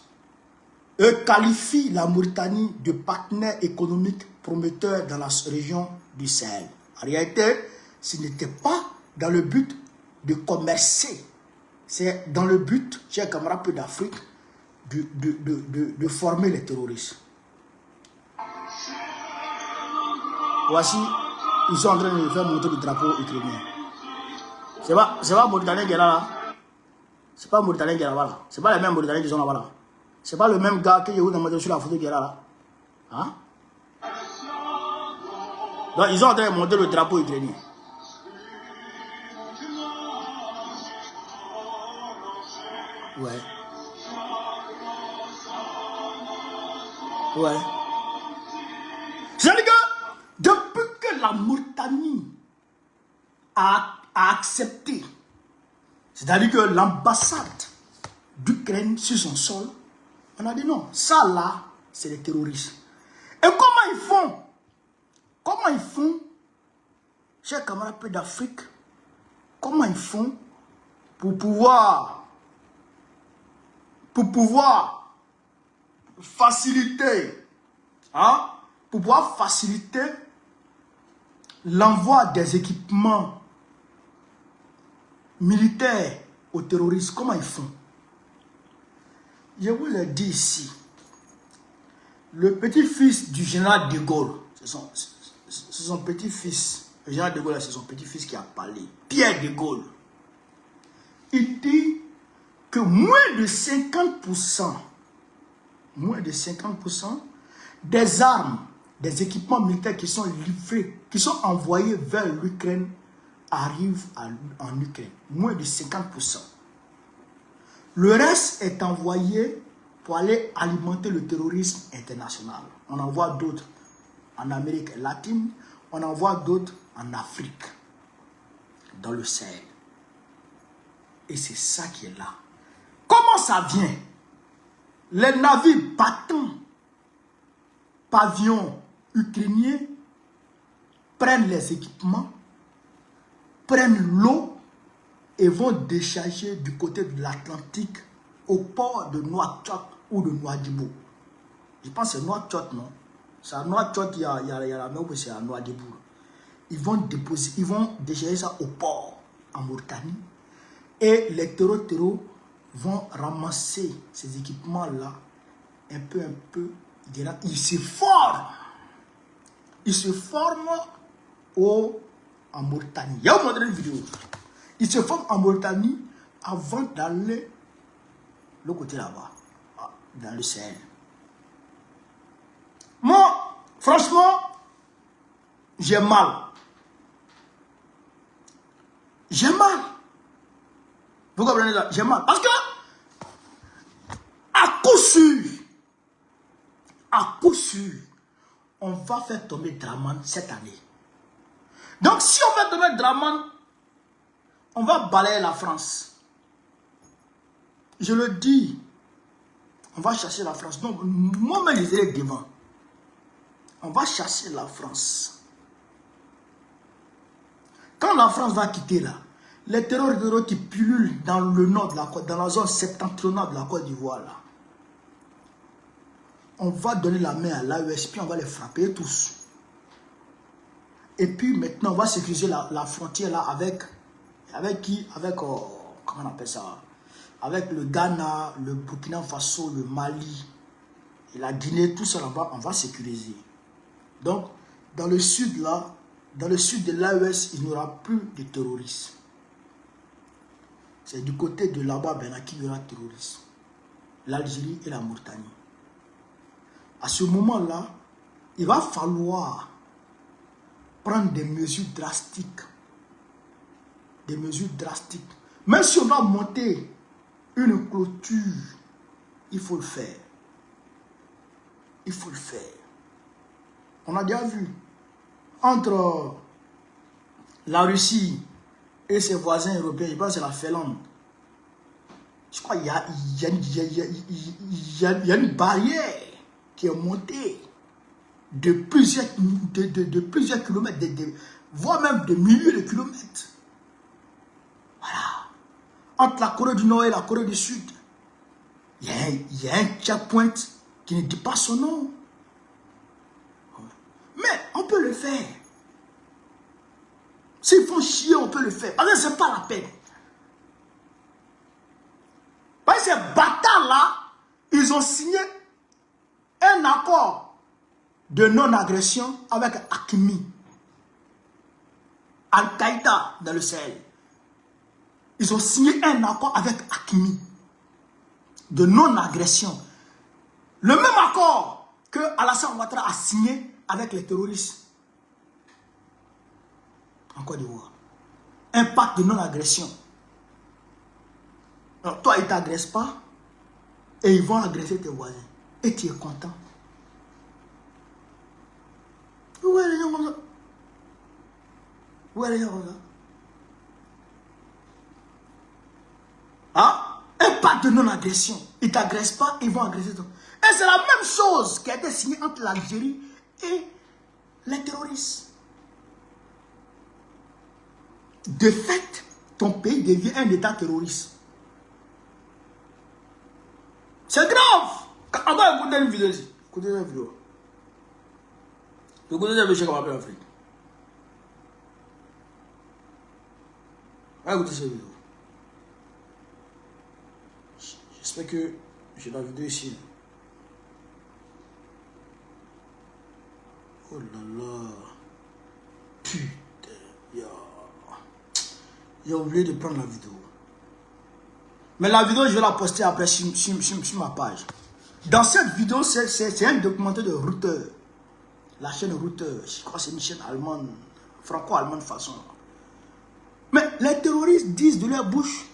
[SPEAKER 1] et qualifie la Mauritanie de partenaire économique prometteur dans la région du Sahel. En réalité, ce n'était pas dans le but de commercer. C'est dans le but, chers camarades d'Afrique, de former les terroristes. Voici, ils sont en train de faire monter le drapeau ukrainien. C'est pas Mauritanien qui est là. C'est pas Mauritanien qui est là-bas. C'est pas les mêmes Mauritaniens qui sont là-bas. C'est pas le même gars que je vous ai montré sur la photo qui est là. Hein? Donc ils sont en train de monter le drapeau ukrainien. Ouais. Ouais. C'est-à-dire que depuis que la Mauritanie a accepté, c'est-à-dire que l'ambassade d'Ukraine sur son sol, on a dit non, ça là, c'est les terroristes. Et comment ils font? Comment ils font, chers camarades d'Afrique, comment ils font pour pouvoir faciliter, hein, pour pouvoir faciliter l'envoi des équipements militaires aux terroristes? Comment ils font? Je vous l'ai dit ici, le petit-fils du général de Gaulle, c'est son petit-fils, le général de Gaulle, c'est son petit-fils qui a parlé, Pierre de Gaulle. Il dit que moins de 50% des armes, des équipements militaires qui sont livrés, qui sont envoyés vers l'Ukraine, arrive en Ukraine. Moins de 50%. Le reste est envoyé pour aller alimenter le terrorisme international. On envoie d'autres en Amérique latine, on envoie d'autres en Afrique, dans le Sahel. Et c'est ça qui est là. Comment ça vient? Les navires battants, pavillons ukrainiens, prennent les équipements, prennent l'eau et vont décharger du côté de l'Atlantique au port de Nouakchott ou de Nouadhibou. Je pense que c'est Nouakchott, non? C'est à Nouakchott, il y a la mer, c'est à Nouadhibou. Ils vont décharger ça au port en Mauritanie. Et les terreaux vont ramasser ces équipements-là un peu. Ils se forment. Ils se forment en Mauritanie. Il y a une vidéo. Ils se forment en Mauritanie avant d'aller le côté là-bas, dans le Sahel. Moi, franchement, j'ai mal. J'ai mal. Vous comprenez ça? J'ai mal. Parce que, à coup sûr, on va faire tomber Draman cette année. Donc, si on fait tomber Draman, on va balayer la France. Je le dis, on va chasser la France. Donc, moi-même, je serai devant. On va chasser la France. Quand la France va quitter là, les terroristes qui pullulent dans le nord de la côte, dans la zone septentrionale de la Côte d'Ivoire là, on va donner la main à l'AES, puis on va les frapper tous. Et puis maintenant, on va sécuriser la frontière là avec qui? Avec, comment on appelle ça? Avec le Ghana, le Burkina Faso, le Mali, et la Guinée, tout ça là-bas, on va sécuriser. Donc, dans le sud là, dans le sud de l'AES, il n'y aura plus de terroristes. C'est du côté de là-bas, qu'il y aura terroristes. L'Algérie et la Mauritanie. À ce moment-là, il va falloir prendre des mesures drastiques. Des mesures drastiques. Même si on doit monter une clôture, il faut le faire. Il faut le faire. On a déjà vu entre la Russie et ses voisins européens, je pense que c'est la Finlande. Je crois qu'il y a une barrière qui est montée de plusieurs kilomètres, voire même de milliers de kilomètres. Voilà. Entre la Corée du Nord et la Corée du Sud, il y a un checkpoint qui ne dit pas son nom. Mais on peut le faire. S'ils font chier, on peut le faire. Parce que ce n'est pas la peine. Parce que ces bâtards-là, ils ont signé un accord de non-agression avec Hakimi, Al-Qaïda dans le Sahel. Ils ont signé un accord avec Hakimi de non-agression. Le même accord que Alassane Ouattara a signé avec les terroristes en Côte d'Ivoire. Un pacte de non-agression. Alors toi, ils ne t'agressent pas et ils vont agresser tes voisins. Et tu es content. Où est les gens comme ça? Où est les gens comme ça? Hein? Un pacte de non-agression. Ils ne t'agressent pas, ils vont agresser toi. Et c'est la même chose qui a été signée entre l'Algérie et les terroristes. De fait, ton pays devient un État terroriste. C'est grave. On va écouter une vidéo ici. Écoutez cette vidéo. Écoutez cette vidéo qu'on appelle en Afrique. On va écouter cette vidéo. J'espère que j'ai la vidéo ici. Oh là là. Putain. J'ai oublié de prendre la vidéo. Mais la vidéo, je vais la poster après sur ma page. Dans cette vidéo, c'est un documentaire de Reuters. La chaîne Reuters. Je crois que c'est une chaîne allemande, franco-allemande façon. les terroristes disent de leur bouche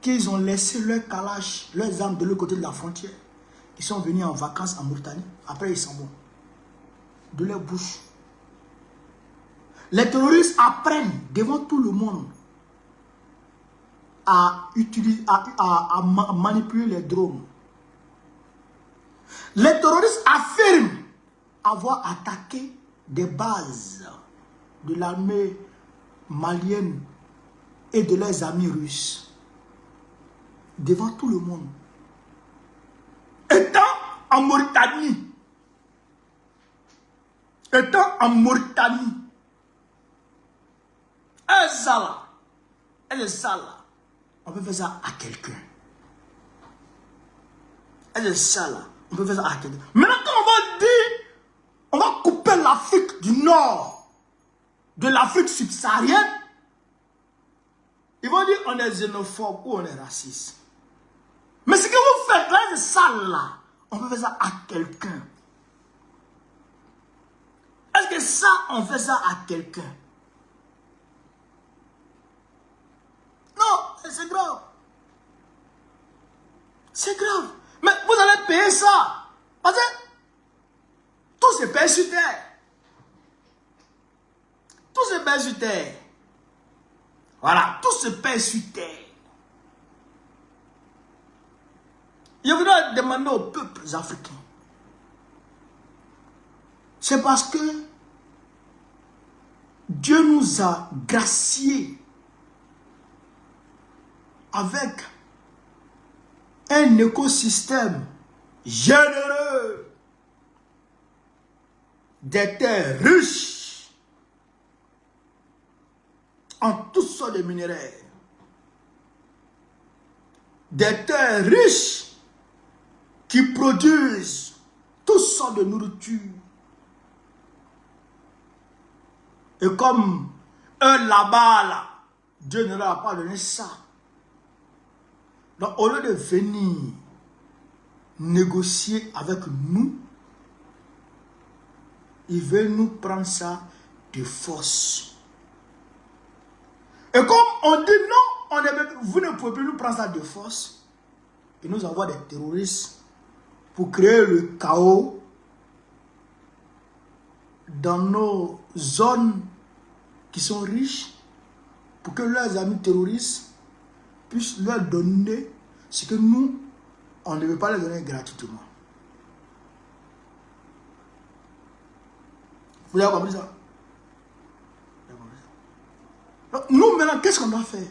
[SPEAKER 1] qu'ils ont laissé leurs kalash, leurs armes de l'autre côté de la frontière. Ils sont venus en vacances en Mauritanie. Après, ils s'en vont. De leur bouche. Les terroristes apprennent devant tout le monde à manipuler les drones. Les terroristes affirment avoir attaqué des bases de l'armée malienne et de leurs amis russes. Devant tout le monde. Étant en Mauritanie, et ça là, on peut faire ça à quelqu'un. Et ça là, on peut faire ça à quelqu'un. Maintenant, quand on va dire, on va couper l'Afrique du Nord de l'Afrique subsaharienne, ils vont dire on est xénophobe ou on est raciste. Mais ce que vous faites là, c'est ça là, on peut faire ça à quelqu'un. Est-ce que ça, on fait ça à quelqu'un? Non, c'est grave. C'est grave. Mais vous allez payer ça. Parce que tout se paye sur terre. Tout se paye sur terre. Voilà, tout se paye sur terre. Je voudrais demander aux peuples africains. C'est parce que Dieu nous a graciés avec un écosystème généreux, des terres riches en toutes sortes de minerais, des terres riches qui produisent toutes sortes de nourriture. Et comme eux là-bas, là, Dieu ne leur a pas donné ça. Donc au lieu de venir négocier avec nous, ils veulent nous prendre ça de force. Et comme on dit non, vous ne pouvez plus nous prendre ça de force, et nous envoient des terroristes pour créer le chaos dans nos zones qui sont riches, pour que leurs amis terroristes puissent leur donner ce que nous, on ne veut pas leur donner gratuitement. Vous avez compris ça? Donc, nous maintenant, qu'est-ce qu'on doit faire?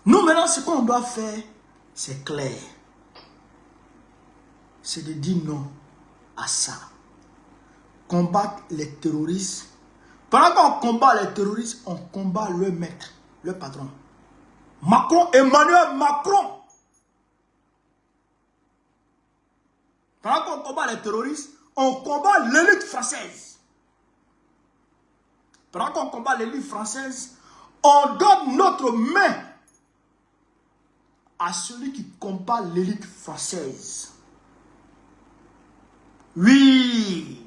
[SPEAKER 1] Nous maintenant, ce qu'on doit faire, c'est clair. C'est de dire non à ça. Combattre les terroristes. Pendant qu'on combat les terroristes, on combat le maître, le patron. Macron, Emmanuel Macron. Pendant qu'on combat les terroristes, on combat l'élite française. Pendant qu'on combat l'élite française, on donne notre main à celui qui combat l'élite française. Oui.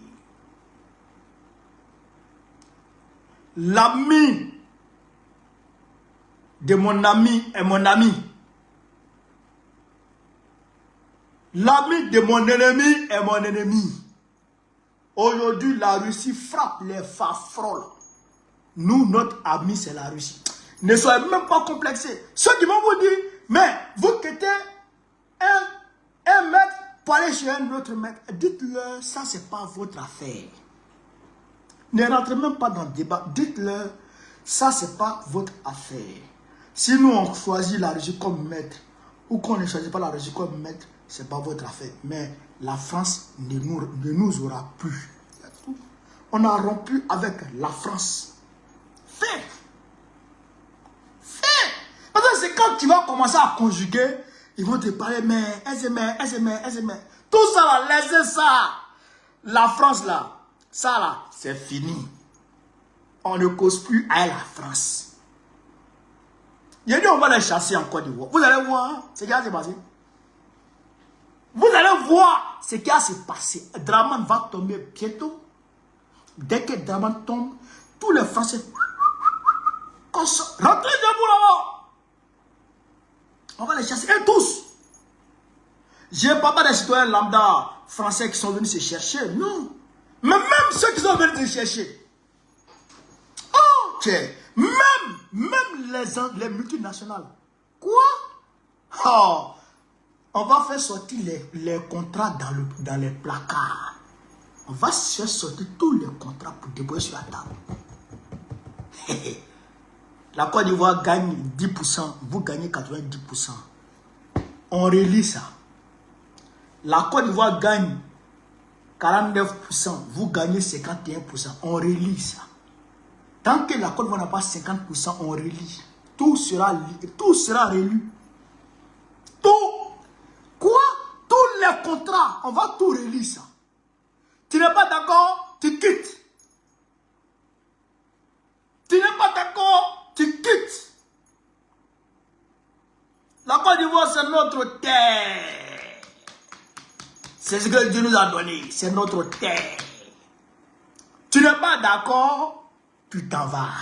[SPEAKER 1] L'ami de mon ami est mon ami. L'ami de mon ennemi est mon ennemi. Aujourd'hui, la Russie frappe les fafroles. Nous, notre ami, c'est la Russie. Ne soyez même pas complexés. Ceux qui vont vous dire, mais vous quittez un maître pour aller chez un autre maître, dites-leur, ça, c'est pas votre affaire. Ne rentrez même pas dans le débat. Dites-leur, ça, c'est pas votre affaire. Si nous, on choisit la Russie comme maître, ou qu'on ne choisit pas la Russie comme maître, c'est pas votre affaire. Mais la France ne nous aura plus. On a rompu avec la France. Fait. Parce que c'est quand tu vas commencer à conjuguer, ils vont te parler, mais, tout ça là, laissez ça. La France là, ça là, c'est fini. On ne cause plus à la France. Il y a dit, on va les chasser en Côte d'Ivoire. Vous allez voir ce qui va se passer. Vous allez voir ce qui va se passer. Draman va tomber bientôt. Dès que Draman tombe, tous les Français Rentrez de vous là-bas. On va les chasser. Et tous. Je ne parle pas des citoyens lambda français qui sont venus se chercher. Non. Mais même ceux qui sont venus se chercher. Oh, tiens. Même les multinationales. Quoi? Oh. On va faire sortir les contrats dans les placards. On va faire sortir tous les contrats pour déposer sur la table. La Côte d'Ivoire gagne 10%, vous gagnez 90%. On relie ça. La Côte d'Ivoire gagne 49%, vous gagnez 51%. On relie ça. Tant que la Côte d'Ivoire n'a pas 50%, on relie. Tout sera relu. Tout. Quoi? Tous les contrats, on va tout relire ça. Tu n'es pas d'accord, tu quittes. Tu n'es pas d'accord, tu quittes. La Côte d'Ivoire, c'est notre terre. C'est ce que Dieu nous a donné. C'est notre terre. Tu n'es pas d'accord, tu t'en vas.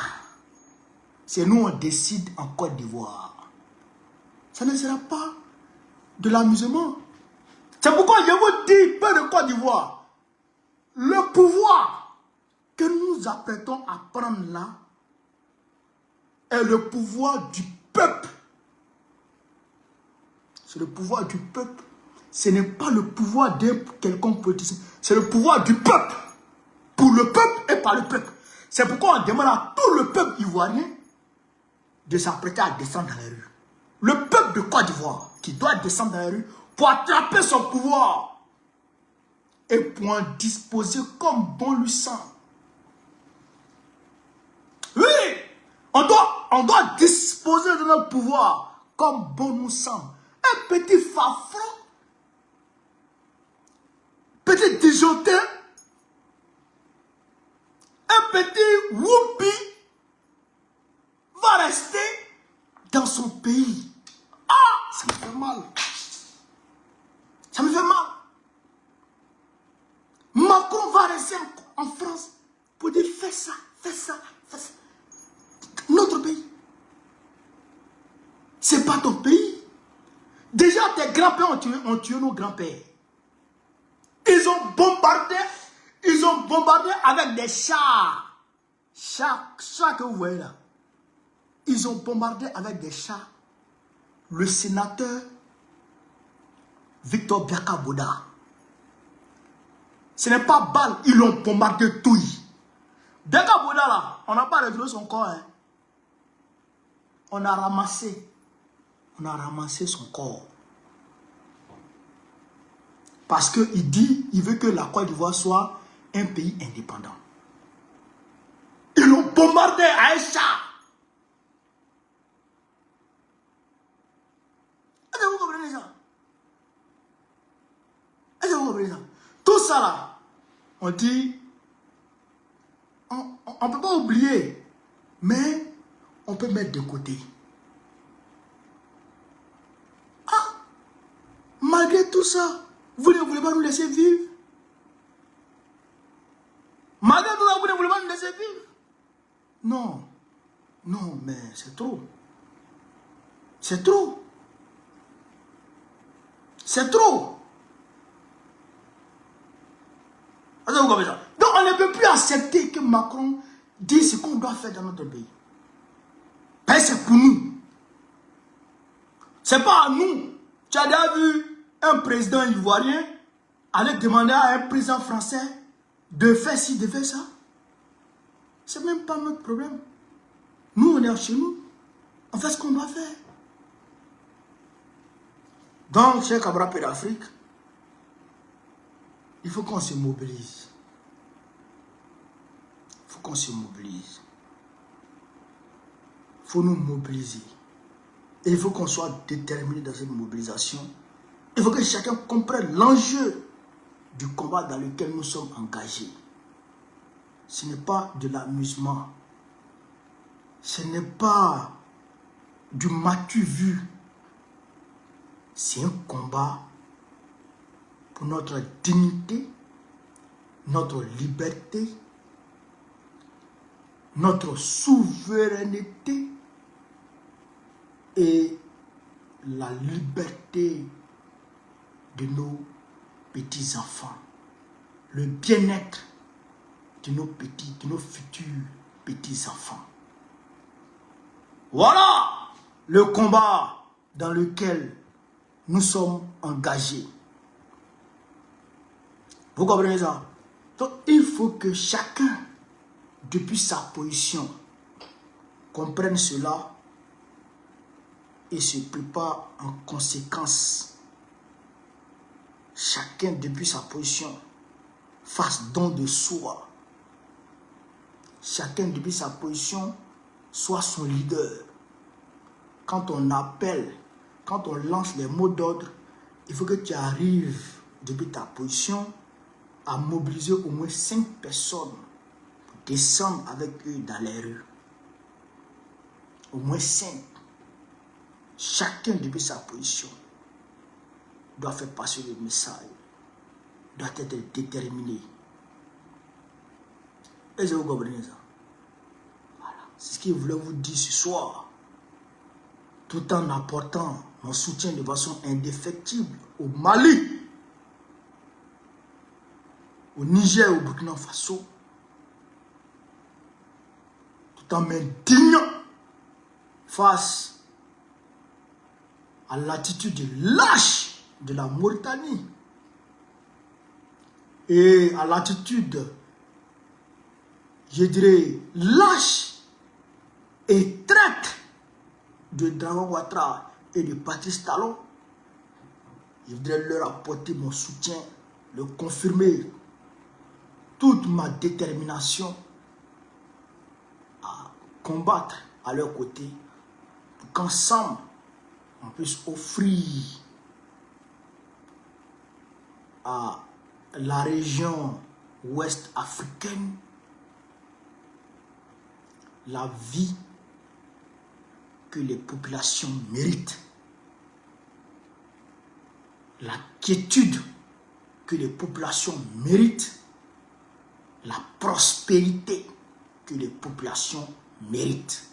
[SPEAKER 1] C'est nous, on décide en Côte d'Ivoire. Ça ne sera pas de l'amusement. C'est pourquoi je vous dis, peu de Côte d'Ivoire, le pouvoir que nous apprêtons à prendre là est le pouvoir du peuple. C'est le pouvoir du peuple. Ce n'est pas le pouvoir d'un quelconque politicien. C'est le pouvoir du peuple. Pour le peuple et par le peuple. C'est pourquoi on demande à tout le peuple ivoirien de s'apprêter à descendre dans les rues. Le peuple de Côte d'Ivoire qui doit descendre dans les rues pour attraper son pouvoir et pour en disposer comme bon lui semble. Oui, on doit disposer de notre pouvoir comme bon nous semble. Un petit fafron, petit disjoncteur, un petit whoopi va rester dans son pays. Ah, ça me fait mal. Ça me fait mal. Macron va rester en France pour dire fais ça, fais ça, fais ça. Notre pays. C'est pas ton pays. Déjà, tes grands-pères ont tué nos grands-pères. Ils ont bombardé avec des chars. Chars que vous voyez là. Ils ont bombardé avec des chars. Le sénateur Victor Biakaboda. Ce n'est pas balle, ils l'ont bombardé tout. Biakaboda là, on n'a pas retrouvé son corps. Hein. On a ramassé son corps. Parce qu'il dit, il veut que la Côte d'Ivoire soit un pays indépendant. Ils l'ont bombardé à un char. Est-ce que vous comprenez ça? Est-ce que vous comprenez ça? Tout ça là, on dit, on ne peut pas oublier, mais on peut mettre de côté. Ah, malgré tout ça, vous ne voulez pas nous laisser vivre? Malgré tout ça, vous ne voulez pas nous laisser vivre? Non, non, mais c'est trop. C'est trop. C'est trop. Donc on ne peut plus accepter que Macron dise ce qu'on doit faire dans notre pays. C'est pour nous. C'est pas à nous. Tu as déjà vu un président ivoirien aller demander à un président français de faire ci, de faire ça? C'est même pas notre problème. Nous, on est chez nous. On fait ce qu'on doit faire. Donc, chers camarades d'Afrique, il faut qu'on se mobilise. Il faut qu'on se mobilise. Il faut nous mobiliser. Et il faut qu'on soit déterminé dans cette mobilisation. Il faut que chacun comprenne l'enjeu du combat dans lequel nous sommes engagés. Ce n'est pas de l'amusement. Ce n'est pas du m'as-tu vu. C'est un combat pour notre dignité, notre liberté, notre souveraineté et la liberté de nos petits-enfants, le bien-être de nos futurs petits-enfants. Voilà le combat dans lequel nous sommes engagés. Vous comprenez ça? Donc, il faut que chacun, depuis sa position, comprenne cela et se prépare en conséquence. Chacun, depuis sa position, fasse don de soi. Chacun, depuis sa position, soit son leader. Quand on appelle, quand on lance les mots d'ordre, il faut que tu arrives, depuis ta position, à mobiliser au moins 5 personnes pour descendre avec eux dans les rues. Au moins 5. Chacun, depuis sa position, doit faire passer le message, doit être déterminé. Est-ce que vous comprenez ça? Voilà. C'est ce que je voulais vous dire ce soir, tout en apportant mon soutien de façon indéfectible au Mali, au Niger, au Burkina Faso, tout en m'indignant face à l'attitude lâche de la Mauritanie et à l'attitude, je dirais, lâche et traître de Drago Ouattara et de Patrice Talon. Je voudrais leur apporter mon soutien, leur confirmer toute ma détermination à combattre à leur côté pour qu'ensemble on puisse offrir à la région ouest africaine la vie que les populations méritent, la quiétude que les populations méritent, la prospérité que les populations méritent.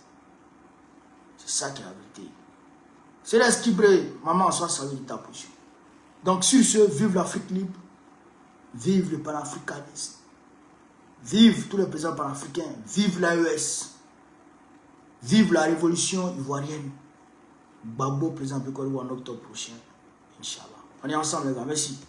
[SPEAKER 1] C'est ça qui est la vérité. C'est l'esquibré, maman, soit salué de ta position. Donc sur ce, vive l'Afrique libre, vive le panafricanisme, vive tous les présidents panafricains, vive l'AES, vive la révolution ivoirienne. Gbagbo, président Pécole en octobre prochain, Inch'Allah. On est ensemble les gars, merci.